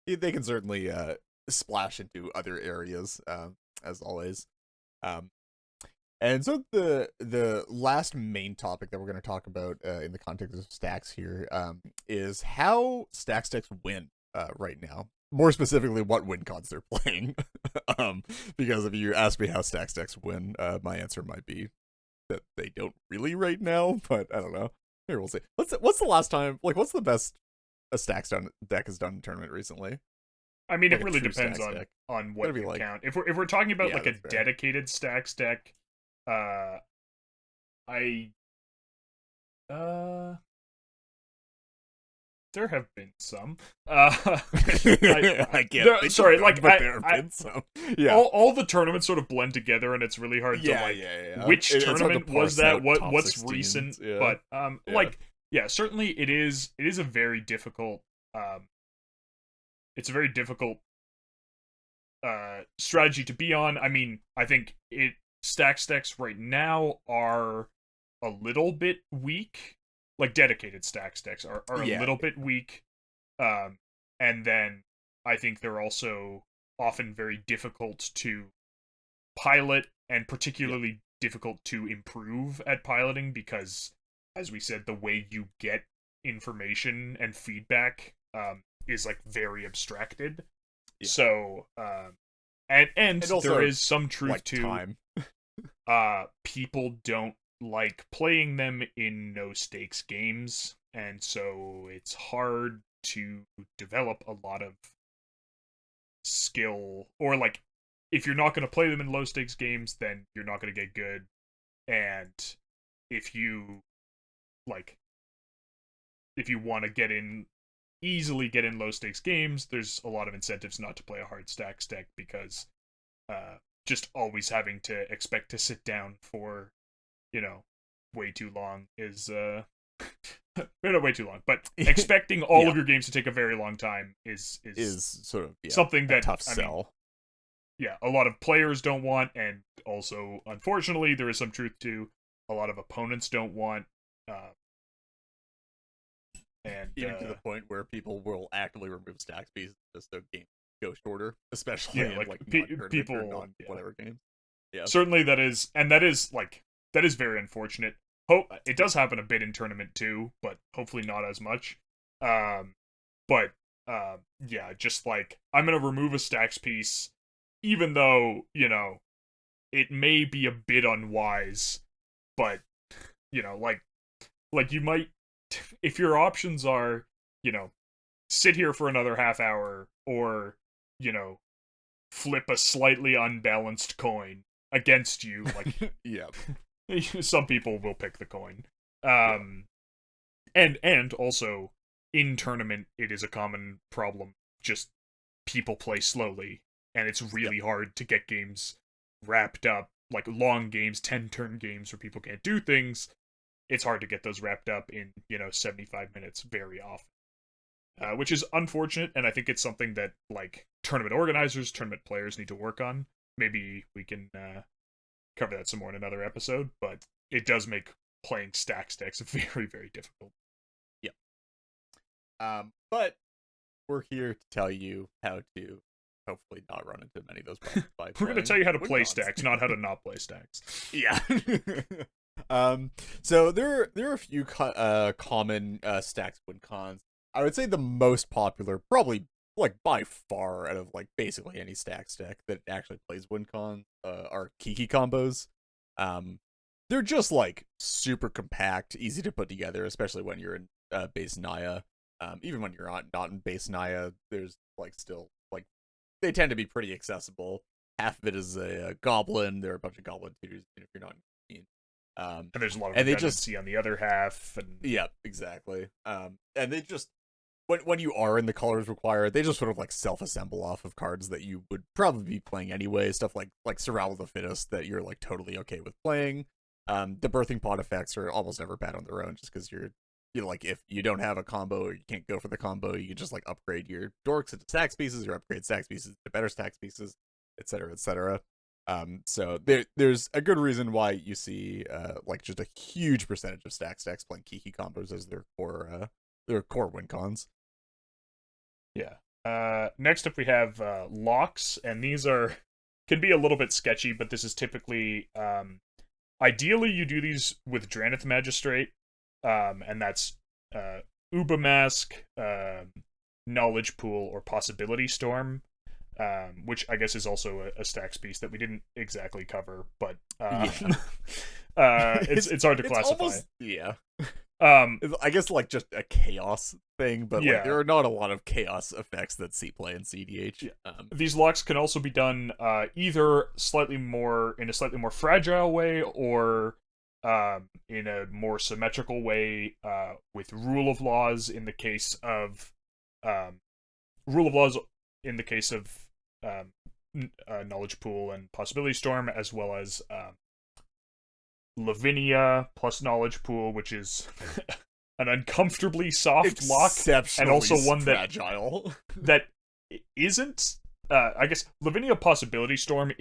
they can certainly splash into other areas, as always. Um, and so the last main topic that we're going to talk about in the context of Stax here is how Stax decks win right now. More specifically, what win cons they're playing. Because if you ask me how Stax decks win, my answer might be that they don't really right now. But I don't know. Here we'll see. What's the last time? Like, what's the best a Stax deck has done in tournament recently? I mean, Like it really depends on what you count. If we're talking about like a dedicated Stax deck, there have been some. I can't. Sorry, like there have been some. Yeah, all the tournaments sort of blend together, and it's really hard to which tournament was that? What's 16s, recent? Yeah. But like certainly it is a very difficult. It's a very difficult strategy to be on. I mean, I think Stax decks right now are a little bit weak. Like dedicated Stax decks are a little bit weak. And then I think they're also often very difficult to pilot, and particularly difficult to improve at piloting, because, as we said, the way you get information and feedback is like very abstracted. Yeah. So and also, there is some truth like to time. People don't like playing them in no stakes games, and so it's hard to develop a lot of skill, or like if you're not going to play them in low stakes games, then you're not going to get good. And if you want to easily get in low stakes games, there's a lot of incentives not to play a hard Stax deck, because just always having to expect to sit down for way too long is not way too long, but expecting all of your games to take a very long time is sort of something that tough sell. A lot of players don't want, and also unfortunately there is some truth to a lot of opponents don't want, and even to the point where people will actively remove Stax pieces just so games go shorter, especially in people whatever games. Yeah, certainly that is very unfortunate. It does happen a bit in tournament too, but hopefully not as much. Just like, I'm gonna remove a Stax piece, even though it may be a bit unwise, but like you might, if your options are sit here for another half hour, or flip a slightly unbalanced coin against you, like some people will pick the coin. And also in tournament it is a common problem, just people play slowly, and it's really hard to get games wrapped up, like long games, 10-turn games where people can't do things. It's hard to get those wrapped up in 75 minutes very often, which is unfortunate, and I think it's something that like tournament organizers, tournament players need to work on. Maybe we can cover that some more in another episode, but it does make playing Stax decks very, very difficult. Yeah. But we're here to tell you how to hopefully not run into many of those problems. We're going to tell you how to play Stax, not how to not play Stax. Yeah. So there are a few common Stax win cons. I would say the most popular, probably like by far out of like basically any Stax deck that actually plays win con, are Kiki combos. They're just like super compact, easy to put together, especially when you're in base Naya. Even when you're not in base Naya, there's like still like they tend to be pretty accessible. Half of it is a goblin. There are a bunch of goblin tutors, even if you're not in. And there's a lot of redundancy on the other half. And yeah, exactly. And they just when you are in the colors required, they just sort of like self-assemble off of cards that you would probably be playing anyway. Stuff like Survival of the Fittest that you're like totally okay with playing. The birthing pod effects are almost never bad on their own, just because you're like, if you don't have a combo or you can't go for the combo, you can just like upgrade your dorks into Stax pieces, or upgrade Stax pieces to better Stax pieces, etc., etc. So there's a good reason why you see like just a huge percentage of Stax decks playing Kiki combos as their core win cons. Yeah. Next up we have locks, and these are can be a little bit sketchy, but this is typically ideally you do these with Dranith Magistrate, and that's Uba Mask, Knowledge Pool, or Possibility Storm, which I guess is also a Stax piece that we didn't exactly cover, but Yeah. it's hard to classify. Almost, yeah. Um, I guess like just a chaos thing, but yeah. like there are not a lot of chaos effects that C play in CDH. Yeah. These locks can also be done either slightly more fragile way, or in a more symmetrical way with rule of laws in the case of knowledge pool and possibility storm, as well as Lavinia plus knowledge pool, which is an uncomfortably soft lock, and also one fragile. that isn't. I guess Lavinia Possibility Storm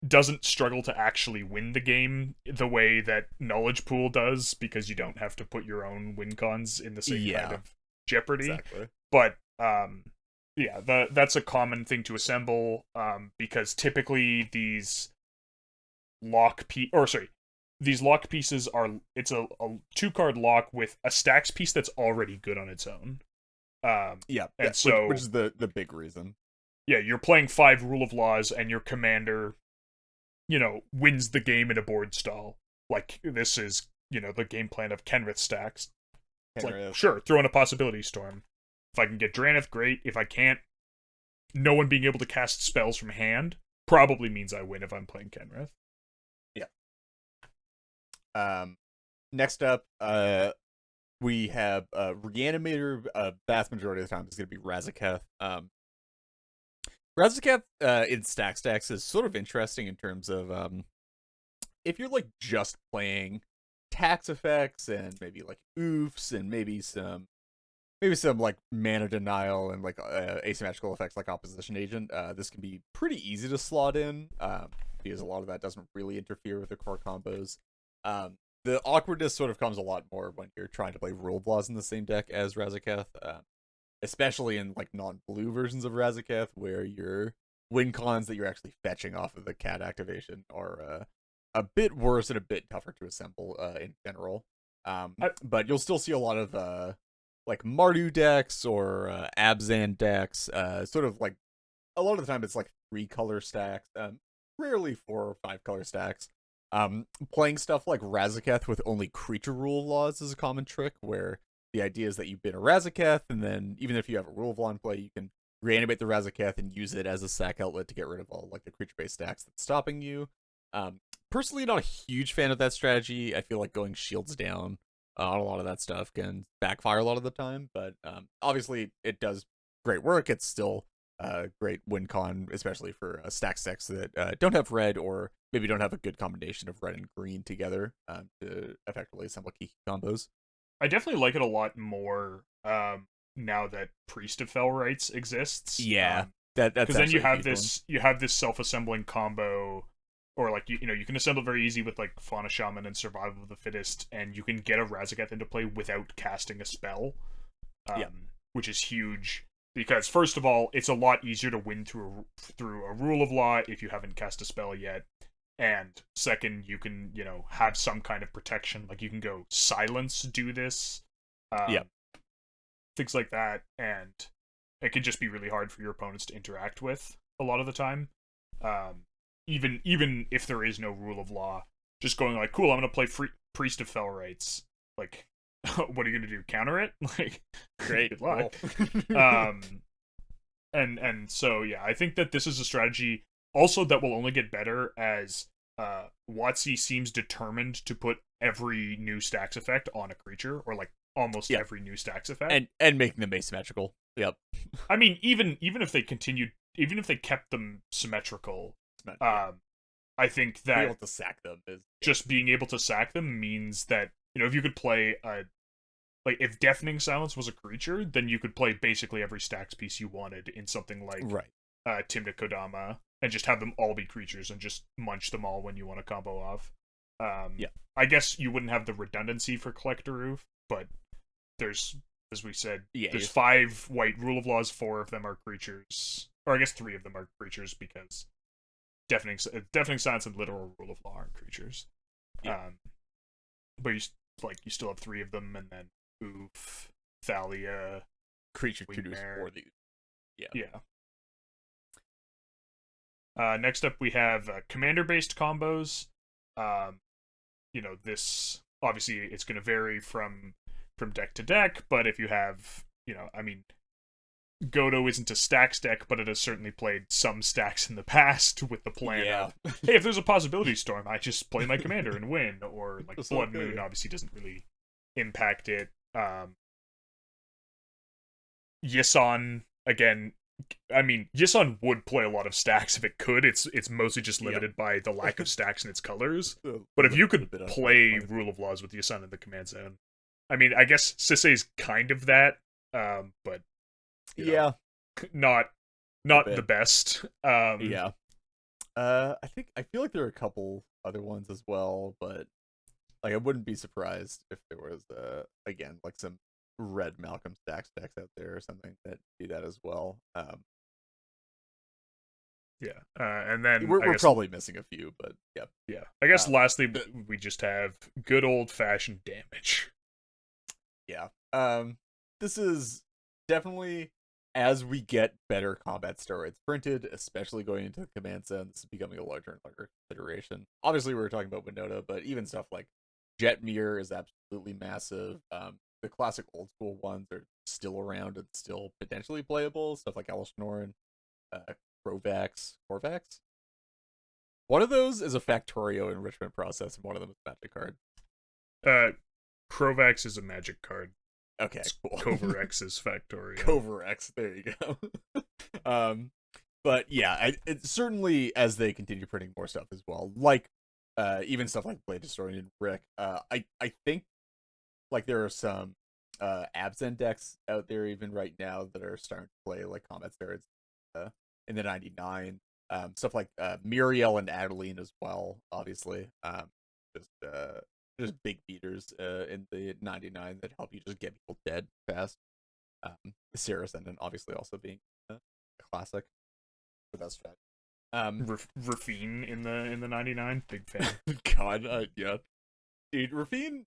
doesn't struggle to actually win the game the way that Knowledge Pool does, because you don't have to put your own win cons in the same kind of jeopardy. Exactly. But yeah, that's a common thing to assemble, because typically these lock pieces are it's a 2-card lock with a Stax piece that's already good on its own. So which is the big reason. Yeah, you're playing 5 rule of laws, and your commander, wins the game in a board stall. Like, this is, the game plan of Kenrith Stax. It's like, sure, throw in a possibility storm. If I can get Dranith, great. If I can't, no one being able to cast spells from hand probably means I win if I'm playing Kenrith. Next up, we have Reanimator. Vast majority of the time is going to be Razaketh. Razaketh in Stax is sort of interesting in terms of if you're like just playing tax effects and maybe like oofs and maybe some like mana denial and like asymmetrical effects like opposition agent. This can be pretty easy to slot in because a lot of that doesn't really interfere with the core combos. The awkwardness sort of comes a lot more when you're trying to play rule of laws in the same deck as Razaketh, especially in like non-blue versions of Razaketh, where your win cons that you're actually fetching off of the cat activation are a bit worse and a bit tougher to assemble in general. But you'll still see a lot of like Mardu decks or Abzan decks. Sort of like a lot of the time it's like 3-color stacks, rarely 4 or 5-color stacks. Playing stuff like Razaketh with only creature rule of laws is a common trick, where the idea is that you bin a Razaketh, and then even if you have a rule of law in play, you can reanimate the Razaketh and use it as a sack outlet to get rid of all like the creature-based stacks that's stopping you. Personally, not a huge fan of that strategy. I feel like going shields down on a lot of that stuff can backfire a lot of the time, but obviously it does great work. It's still great win con, especially for Stax decks that don't have red, or maybe don't have a good combination of red and green together to effectively assemble Kiki combos. I definitely like it a lot more now that Priest of Fell Rites exists. Yeah, that's because then you have this self-assembling combo, or like you can assemble very easy with like Fauna Shaman and Survival of the Fittest, and you can get a Razaketh into play without casting a spell, which is huge. Because first of all, it's a lot easier to win through a rule of law if you haven't cast a spell yet. And second, you can, have some kind of protection. Like, you can go silence, do this. Things like that. And it can just be really hard for your opponents to interact with a lot of the time. Even if there is no rule of law. Just going like, cool, I'm going to play Priest of Fell Rites. Like, what are you going to do? Counter it? Like, great. Good luck. Cool. And so, yeah, I think that this is a strategy also that will only get better as WotC seems determined to put every new Stax effect on a creature, or like almost every new Stax effect, and making them asymmetrical. Yep. I mean, even if they kept them symmetrical, I think that being able to sack them is just being able to sack them means that if you could play like if Deafening Silence was a creature, then you could play basically every Stax piece you wanted in something like Timna Kodama and just have them all be creatures and just munch them all when you want to combo off. Yeah. I guess you wouldn't have the redundancy for Collector Roof, but there's, as we said, there's 5 white rule of laws, 4 of them are creatures, or I guess 3 of them are creatures because deafening silence and literal rule of law aren't creatures. Yeah. But you still have 3 of them, and then Oof, Thalia, creature tutors for the next up we have commander-based combos. This obviously it's going to vary from deck to deck, but if you have, Godo isn't a Stax deck, but it has certainly played some Stax in the past with the plan of, hey, if there's a possibility storm, I just play my commander and win, or like Blood Moon obviously doesn't really impact it. Yisan, again, Yisan would play a lot of Stax if it could. It's mostly just limited by the lack of Stax in its colors. But if you could play Rule of Laws with Yisan in the command zone, I guess Sisei's kind of that, but not the best. I feel like there are a couple other ones as well, but like I wouldn't be surprised if there was again like some red Malcolm Stax decks out there or something that do that as well. And then we're probably missing a few, but yeah. I guess lastly we just have good old fashioned damage. Yeah. This is definitely, as we get better combat steroids printed, especially going into the command zone, this is becoming a larger and larger consideration. Obviously, we were talking about Winota, but even stuff like Jetmir is absolutely massive. The classic old school ones are still around and still potentially playable. Stuff like Alishnoran, Korvax. One of those is a Factorio enrichment process, and one of them is a magic card. Korvax is a magic card. Okay, cool. Kovarex is Factorio. Kovarex, there you go. But yeah, it certainly, as they continue printing more stuff as well, like even stuff like Blade Historian and Rick, I think like there are some Absent decks out there even right now that are starting to play like combat steroids in the 99. Stuff like Muriel and Adeline as well, obviously. Just big beaters in the 99 that help you just get people dead fast. Sarah Ascendant obviously also being a classic for that strat. Rafine in the 99, big fan. God, yeah, dude, Rafine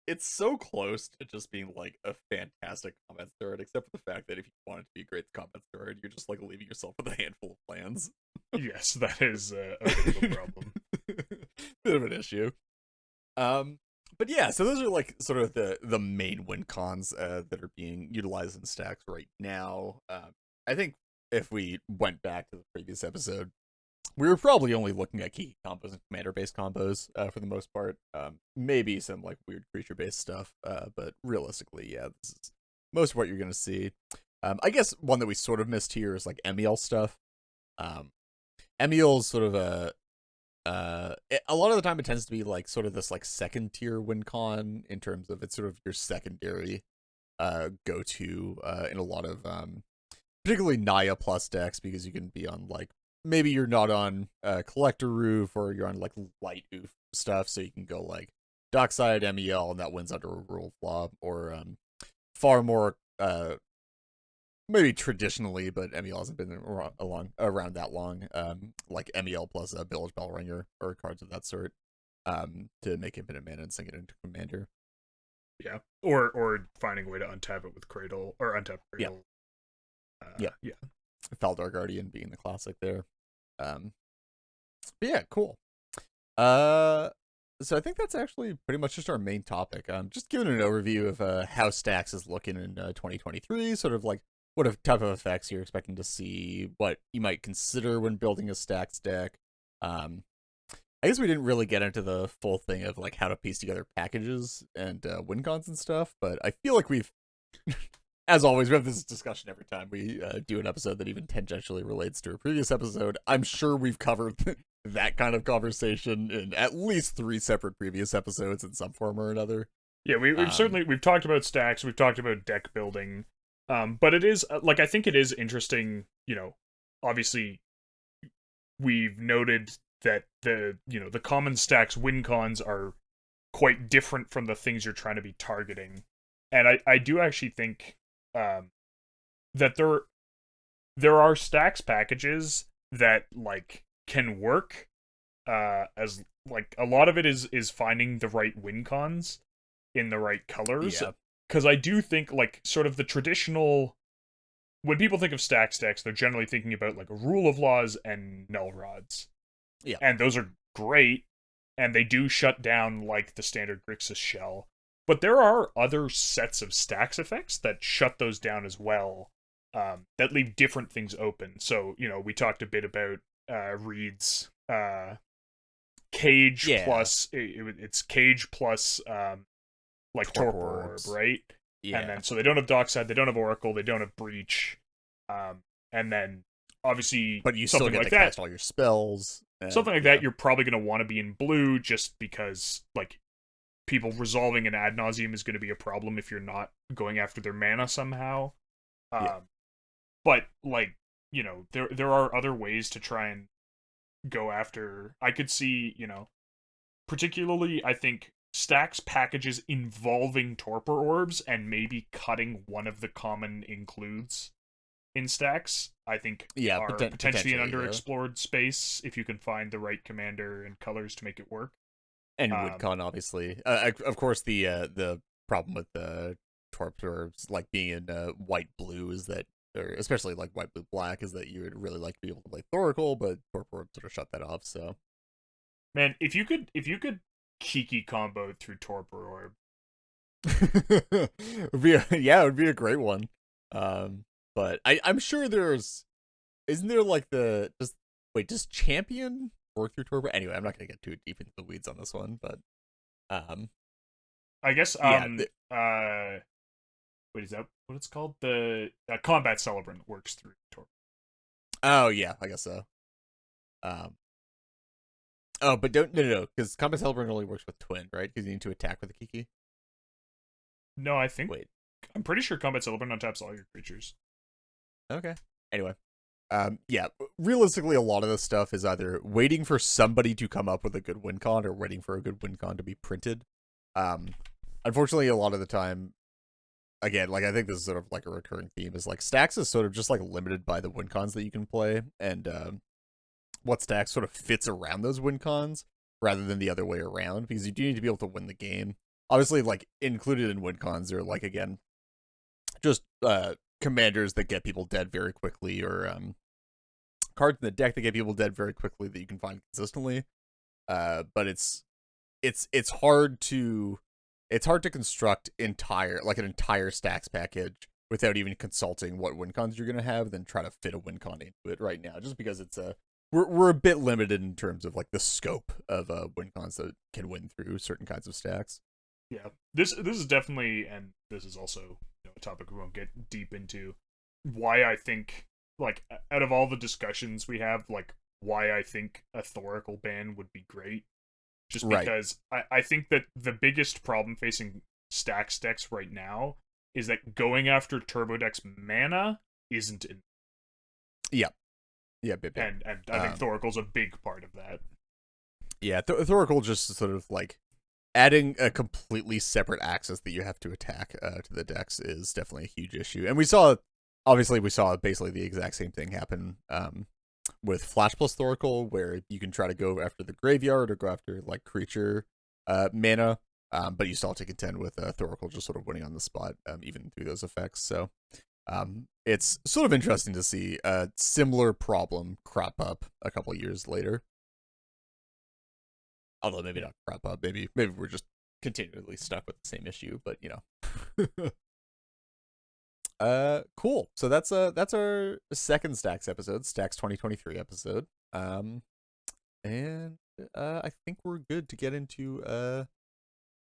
it's so close to just being like a fantastic combat steroid, except for the fact that if you want it to be a great combat steroid, you're just like leaving yourself with a handful of plans. Yes, that is a bit of a problem. Bit of an issue. But yeah, so those are like sort of the main win cons that are being utilized in Stax right now. I think if we went back to the previous episode, we were probably only looking at key combos and commander-based combos for the most part. Maybe some like weird creature-based stuff, but realistically, yeah, this is most of what you're gonna see. I guess one that we sort of missed here is like Emiel stuff. Emiel's sort of a lot of the time it tends to be like sort of this like second tier win con in terms of it's sort of your secondary go-to in a lot of particularly Naya plus decks, because you can be on like maybe you're not on Collector Roof or you're on like light oof stuff, so you can go like Dockside MEL and that wins under a rule of law, or far more maybe traditionally, but MEL hasn't been around that long, like MEL plus a Village Bellringer or cards of that sort, to make infinite mana and sink it into Commander. Yeah, or finding a way to untap it with Cradle, or untap Cradle. Yeah. Faldar Guardian being the classic there. But yeah, cool. So I think that's actually pretty much just our main topic. Just giving an overview of how Stax is looking in 2023, sort of like what type of effects you're expecting to see, what you might consider when building a Stax deck. I guess we didn't really get into the full thing of like how to piece together packages and win cons and stuff, but I feel like we've as always, we have this discussion every time we do an episode that even tangentially relates to a previous episode. I'm sure we've covered that kind of conversation in at least 3 separate previous episodes in some form or another. Yeah, we've certainly talked about stacks, we've talked about deck building, but it is like I think it is interesting. Obviously, we've noted that the common stacks win cons are quite different from the things you're trying to be targeting. And I do actually think that there are stacks packages that like can work, as like a lot of it is finding the right win cons in the right colors. Yeah. Because I do think like sort of the traditional, when people think of stacks decks, they're generally thinking about like a rule of laws and null rods. Yeah. And those are great, and they do shut down like the standard Grixis shell. But there are other sets of stacks effects that shut those down as well, that leave different things open. So, we talked a bit about Reed's cage Yeah. plus it's cage plus like Torpor torpor orb, orbs. right? And Yeah. then so they don't have dockside, they don't have oracle, they don't have breach, and then obviously But you still something get like to that cast all your spells. something like Yeah. that you're probably going to want to be in blue, just because like people resolving an ad nauseum is going to be a problem if you're not going after their mana somehow. Yeah. But like, there are other ways to try and go after. I could see, particularly I think stacks packages involving torpor orbs and maybe cutting one of the common includes in stacks, I think Yeah. are potentially an Potentially. Yeah. underexplored space if you can find the right commander and colors to make it work. And Um, WinCon, obviously. Of course, the problem with the Torpors like being in white blue is that, or especially like white blue black, is that you would really like to be able to play Thoracle, but Torpor sort of shut that off. So Man, if you could Kiki combo through torpor orb. yeah, it would be a great one. But I'm sure isn't there like does champion work through Torpor? Anyway, I'm not gonna get too deep into the weeds on this one, but um I guess yeah, wait, is that what it's called? The combat celebrant works through torpor. oh yeah, I guess so. Um Oh, but don't no, because Combat Celebrant only works with Twin, right? Because you need to attack with a Kiki. No, Wait, I'm pretty sure combat celebrant untaps all your creatures. okay. Anyway, yeah. Realistically, a lot of this stuff is either waiting for somebody to come up with a good win con or waiting for a good win con to be printed. Um, Unfortunately, a lot of the time, again, like I think this is sort of like a recurring theme, is like Stax is sort of just like limited by the win cons that you can play, and what Stax sort of fits around those win cons rather than the other way around, because you do need to be able to win the game. Obviously, like included in win cons are like, again, just commanders that get people dead very quickly, or cards in the deck that get people dead very quickly that you can find consistently. But it's hard to construct an entire stacks package without even consulting what win cons you're gonna have, then try to fit a win con into it right now, just because we're a bit limited in terms of like the scope of win cons that can win through certain kinds of stacks. Yeah, this is definitely, and this is also a topic we won't get deep into. Why I think, like, out of all the discussions we have, like, why I think a Thoracle ban would be great, just Right. because I think that the biggest problem facing Stax decks right now is that going after Turbo decks mana isn't in, Yeah. Yeah. and I think Thoracle's a big part of that. Yeah. Thoracle just sort of like adding a completely separate axis that you have to attack to the decks is definitely a huge issue. And we saw basically the exact same thing happen with Flash plus Thoracle, where you can try to go after the graveyard or go after like creature mana, but you still have to contend with Thoracle just sort of winning on the spot, even through those effects. So it's sort of interesting to see a similar problem crop up a couple years later. Although maybe not crop up, maybe we're just continually stuck with the same issue, but cool. So that's our second Stacks episode, Stacks 2023 episode. And I think we're good to get into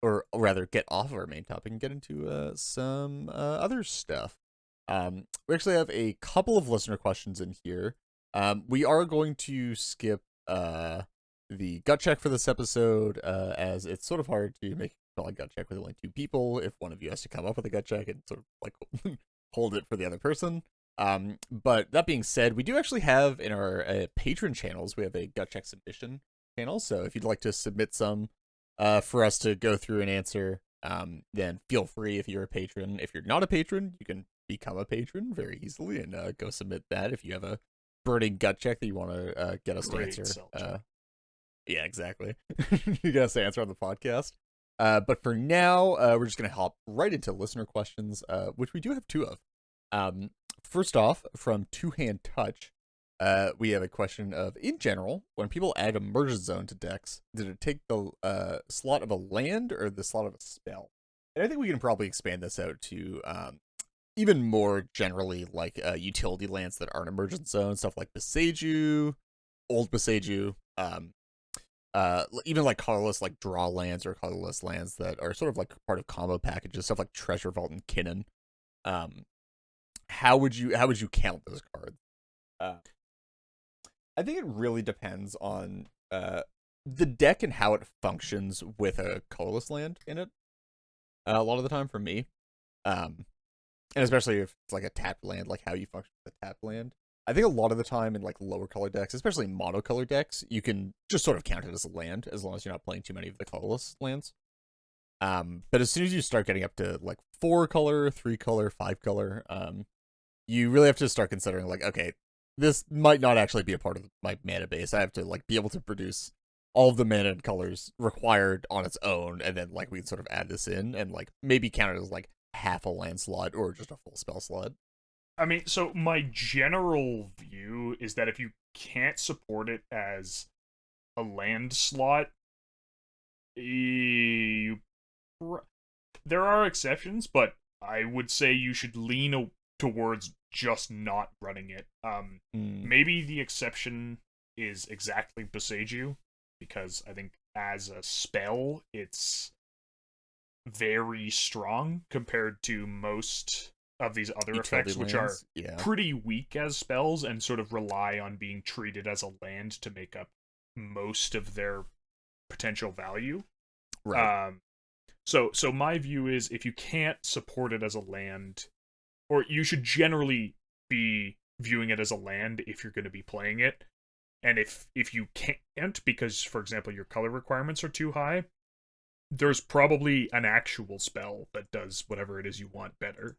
or rather get off of our main topic and get into some other stuff. We actually have a couple of listener questions in here. We are going to skip the gut check for this episode, as it's sort of hard to make a gut check with only two people if one of you has to come up with a gut check and sort of like hold it for the other person. But that being said, we do actually have in our patron channels, we have a gut check submission channel. So if you'd like to submit some for us to go through and answer, then feel free if you're a patron. If you're not a patron, you can become a patron very easily and go submit that if you have a burning gut check that you want to get us to answer. Yeah, exactly. You get us to answer on the podcast. But for now, we're just going to hop right into listener questions, which we do have two of. First off, from Two Hand Touch, we have a question of, in general, when people add Immersion Zone to decks, did it take the slot of a land or the slot of a spell? And I think we can probably expand this out to even more generally, like utility lands that aren't Immersion Zone, stuff like Boseiju, Old Boseiju, even like colorless, like draw lands or colorless lands that are sort of like part of combo packages, stuff like Treasure Vault and Kinnan. How would you count those cards? I think it really depends on the deck and how it functions with a colorless land in it. A lot of the time for me, and especially if it's like a tapped land, like how you function with a tapped land. I think a lot of the time in like lower color decks, especially monocolor decks, you can just sort of count it as a land as long as you're not playing too many of the colorless lands. But as soon as you start getting up to like 4 color, 3 color, 5 color, you really have to start considering like, okay, this might not actually be a part of my mana base. I have to like be able to produce all of the mana and colors required on its own, and then like we can sort of add this in and like maybe count it as like half a land slot or just a full spell slot. I mean, so my general view is that if you can't support it as a land slot, there are exceptions, but I would say you should lean towards just not running it. Maybe the exception is exactly Boseiju, because I think as a spell, it's very strong compared to most of these other effects, which are pretty weak as spells and sort of rely on being treated as a land to make up most of their potential value. Right. So my view is if you can't support it as a land, or you should generally be viewing it as a land if you're going to be playing it. And if you can't, because, for example, your color requirements are too high, there's probably an actual spell that does whatever it is you want better.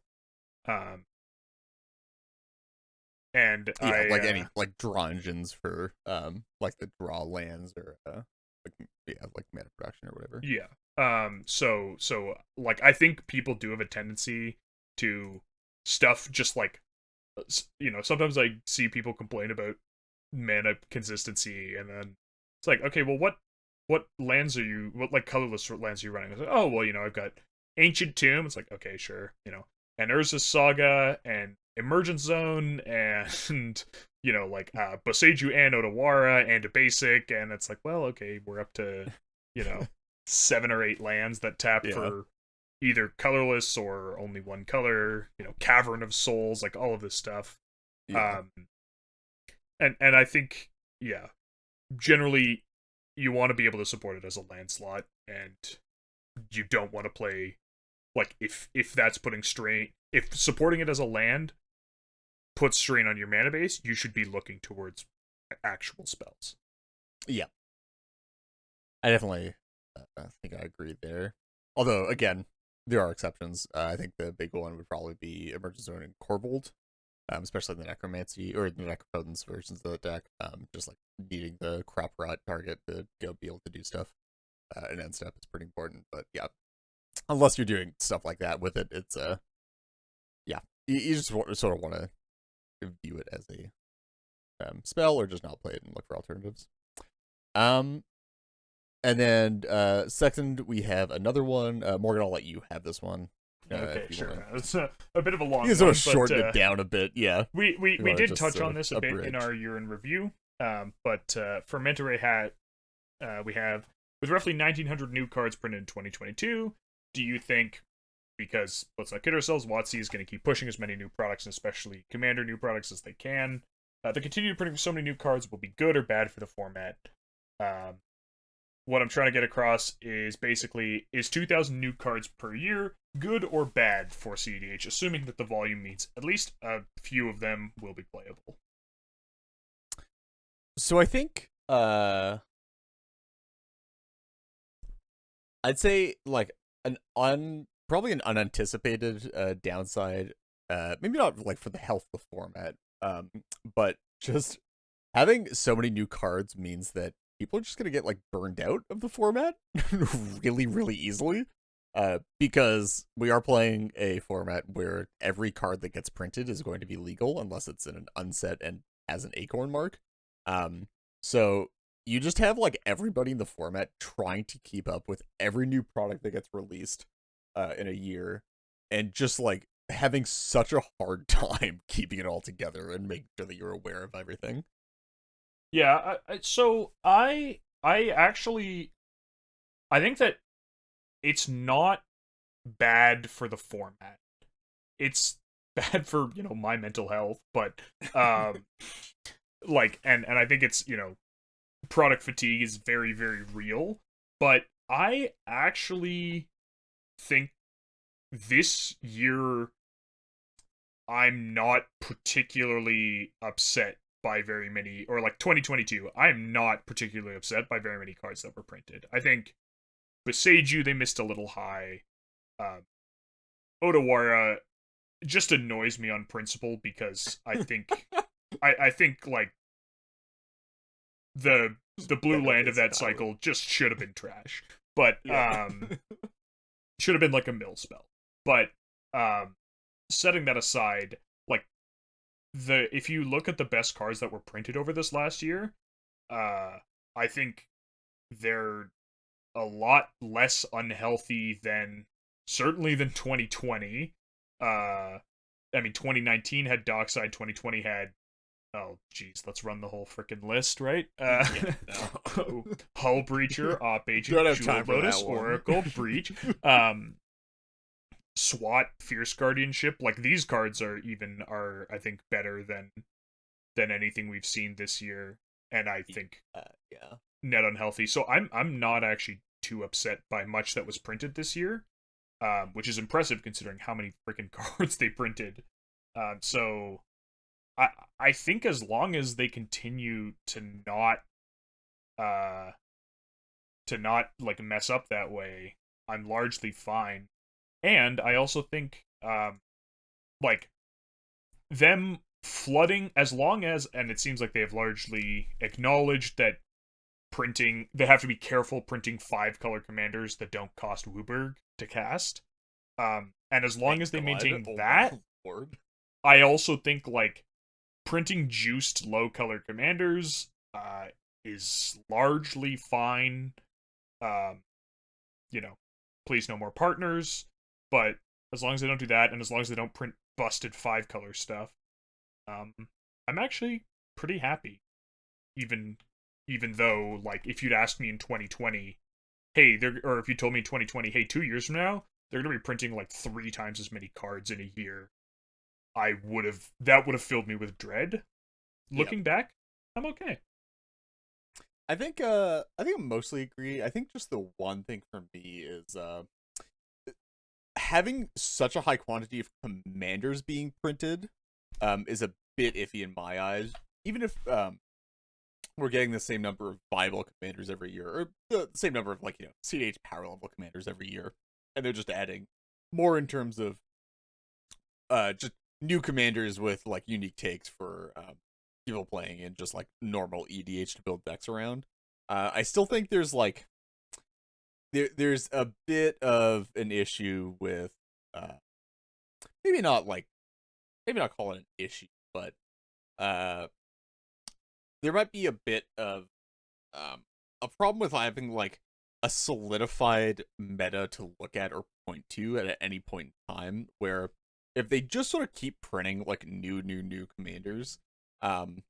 And yeah, like any like draw engines for like the draw lands or like mana production or whatever. Yeah. So like I think people do have a tendency to stuff just like, you know, sometimes I see people complain about mana consistency, and then it's like, okay, well, what lands are you, what like colorless lands are you running? It's like, oh, well, you know, I've got Ancient Tomb. It's like, okay, sure, you know, and Urza's Saga and Emergent Zone and you know, like Boseiju and Otawara and a basic, and it's like, well, okay, we're up to, you know, 7 or 8 lands that tap for either colorless or only one color, you know, Cavern of Souls, like all of this stuff. Yeah. And I think, yeah, generally you want to be able to support it as a land slot, and you don't want to play like if that's putting strain, if supporting it as a land puts strain on your mana base, you should be looking towards actual spells. Yeah. I definitely think I agree there. Although, again, there are exceptions. I think the big one would probably be Emergent Zone and Corvold, especially the Necromancy or the Necropotence versions of the deck. Just like needing the Crop Rot target to go be able to do stuff. And end step is pretty important. But yeah, unless you're doing stuff like that with it, it's yeah, you just sort of want to view it as a spell or just not play it and look for alternatives. And then second, we have another one. Morgan, I'll let you have this one. Okay, sure. It's a bit of a long one. You sort of shorten it down a bit, yeah. We did touch on this a bit in our year in review. But for Manta Ray Hat, we have, with roughly 1,900 new cards printed in 2022, do you think, because let's not kid ourselves, WotC is going to keep pushing as many new products, and especially Commander new products, as they can, the continued printing of so many new cards will be good or bad for the format? what I'm trying to get across is basically, is 2,000 new cards per year good or bad for CEDH, assuming that the volume means at least a few of them will be playable? So I think I'd say like probably an unanticipated downside, maybe not like for the health of the format, but just having so many new cards means that people are just gonna get like burned out of the format really, really easily. Because we are playing a format where every card that gets printed is going to be legal unless it's in an unset and has an acorn mark. Um, so you just have like everybody in the format trying to keep up with every new product that gets released in a year, and just like having such a hard time keeping it all together and making sure that you're aware of everything. Yeah, so I actually I think that it's not bad for the format. It's bad for, my mental health, but like, and I think it's, product fatigue is very, very real, but I actually think this year I'm not particularly upset by very many, or like 2022, I'm not particularly upset by very many cards that were printed. I think Beseiju, they missed a little high. Um, Odawara just annoys me on principle because I think I think like the blue land of that cycle just should have been trash. But should have been like a mill spell. But setting that aside, like if you look at the best cards that were printed over this last year, I think they're a lot less unhealthy than certainly than 2020. I mean 2019 had Dockside, 2020 had, oh geez, let's run the whole freaking list, right? No. Hull Breacher, Op Agent, Jewel Lotus, Oracle, Breach, SWAT, Fierce Guardianship. Like these cards are I think better than anything we've seen this year, and I think yeah, net unhealthy. So I'm not actually too upset by much that was printed this year, which is impressive considering how many freaking cards they printed. So I think as long as they continue uh to not like mess up that way, I'm largely fine. And I also think like them flooding, as long as, and it seems like they have largely acknowledged that they have to be careful printing 5-color commanders that don't cost Wooburg to cast. And as long as they maintain that, I also think like printing juiced low color commanders is largely fine. Um, please no more partners. But as long as they don't do that, and as long as they don't print busted 5-color stuff, I'm actually pretty happy. Even though, like, if you'd asked me in 2020, hey, or if you told me in 2020, hey, 2 years from now, they're gonna be printing like 3 times as many cards in a year, that would have filled me with dread. Looking back, I'm okay. I think I mostly agree. I think just the one thing for me is having such a high quantity of commanders being printed is a bit iffy in my eyes. Even if we're getting the same number of viable commanders every year, or the same number of, like, CDH power level commanders every year, and they're just adding more in terms of just new commanders with like unique takes for people playing in just like normal EDH to build decks around. I still think there's like there's a bit of an issue with maybe not call it an issue, but uh there might be a bit of a problem with having like a solidified meta to look at or point to at any point in time, where if they just sort of keep printing like new commanders, and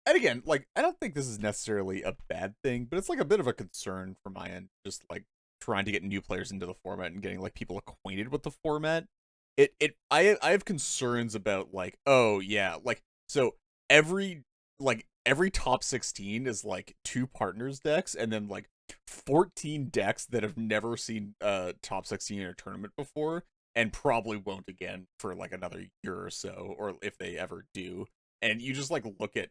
again, like, I don't think this is necessarily a bad thing, but it's like a bit of a concern from my end, just like trying to get new players into the format and getting like people acquainted with the format. I have concerns about like, oh yeah, like, so every every top 16 is like 2 partners decks, and then like 14 decks that have never seen top 16 in a tournament before, and probably won't again for like another year or so, or if they ever do. And you just like look at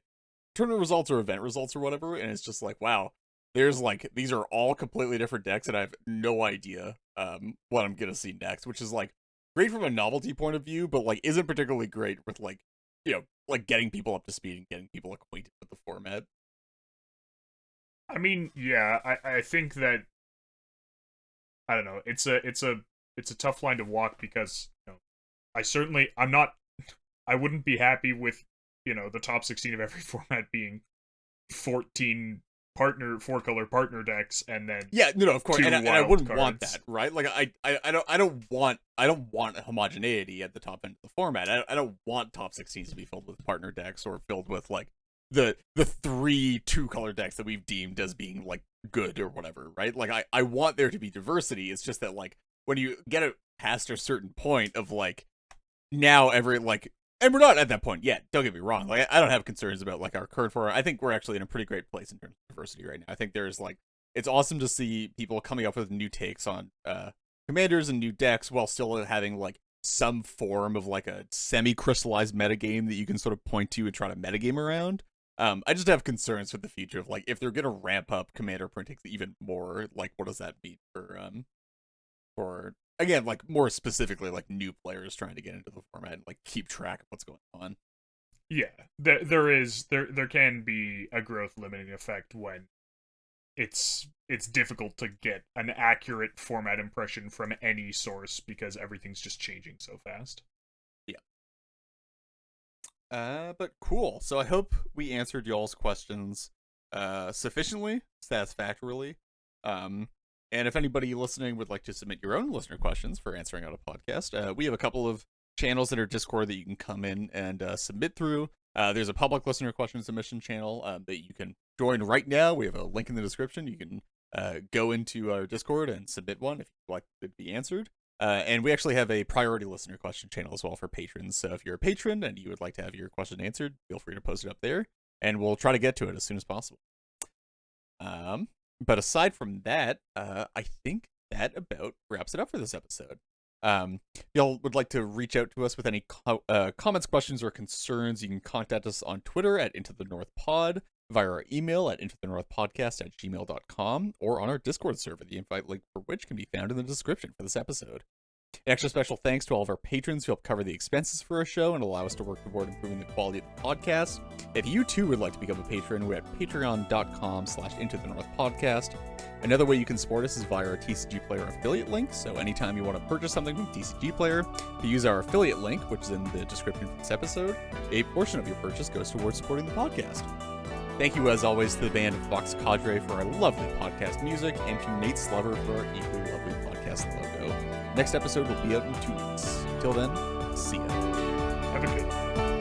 tournament results or event results or whatever, and it's just like, wow, there's like, these are all completely different decks, and I have no idea what I'm gonna see next, which is like great from a novelty point of view, but like isn't particularly great with like, like getting people up to speed and getting people acquainted with the format. I mean, yeah, I think that, I don't know, it's a tough line to walk, because I wouldn't be happy with, the top 16 of every format being 14 four color partner decks, and then no, of course, and I wouldn't cards. Want that, right? Like I don't want homogeneity at the top end of the format. I don't want top 16s to be filled with partner decks, or filled with like the 3 2-color decks that we've deemed as being like good or whatever, right? Like I want there to be diversity. It's just that like when you get it past a certain point of like, now every like, and we're not at that point yet, don't get me wrong, like I don't have concerns about like our current format. I think we're actually in a pretty great place in terms of diversity right now. I think there's like, it's awesome to see people coming up with new takes on commanders and new decks, while still having like some form of like a semi-crystallized metagame that you can sort of point to and try to metagame around. I just have concerns for the future of like, if they're gonna ramp up commander printings even more, like what does that mean for again, like more specifically, like new players trying to get into the format and like keep track of what's going on. Yeah, there can be a growth limiting effect when it's difficult to get an accurate format impression from any source, because everything's just changing so fast. Yeah. But cool. So I hope we answered y'all's questions sufficiently, satisfactorily. And if anybody listening would like to submit your own listener questions for answering on a podcast, we have a couple of channels in our Discord that you can come in and submit through. There's a public listener question submission channel that you can join right now. We have a link in the description. You can go into our Discord and submit one if you'd like it to be answered. And we actually have a priority listener question channel as well for patrons. So if you're a patron and you would like to have your question answered, feel free to post it up there, and we'll try to get to it as soon as possible. But aside from that, I think that about wraps it up for this episode. If y'all would like to reach out to us with any comments, questions, or concerns, you can contact us on Twitter at IntoTheNorthPod, via our email at IntoTheNorthPodcast@gmail.com, or on our Discord server, the invite link for which can be found in the description for this episode. An extra special thanks to all of our patrons who help cover the expenses for our show and allow us to work toward improving the quality of the podcast. If you too would like to become a patron, we're at patreon.com/IntoTheNorthPodcast. Another way you can support us is via our TCG Player affiliate link, so anytime you want to purchase something from TCG Player, if you use our affiliate link, which is in the description for this episode, a portion of your purchase goes towards supporting the podcast. Thank you, as always, to the band of Fox Cadre for our lovely podcast music, and to Nate Slover for our equally lovely podcast logo. Next episode will be out in 2 weeks. Till then, see ya. Have a good one.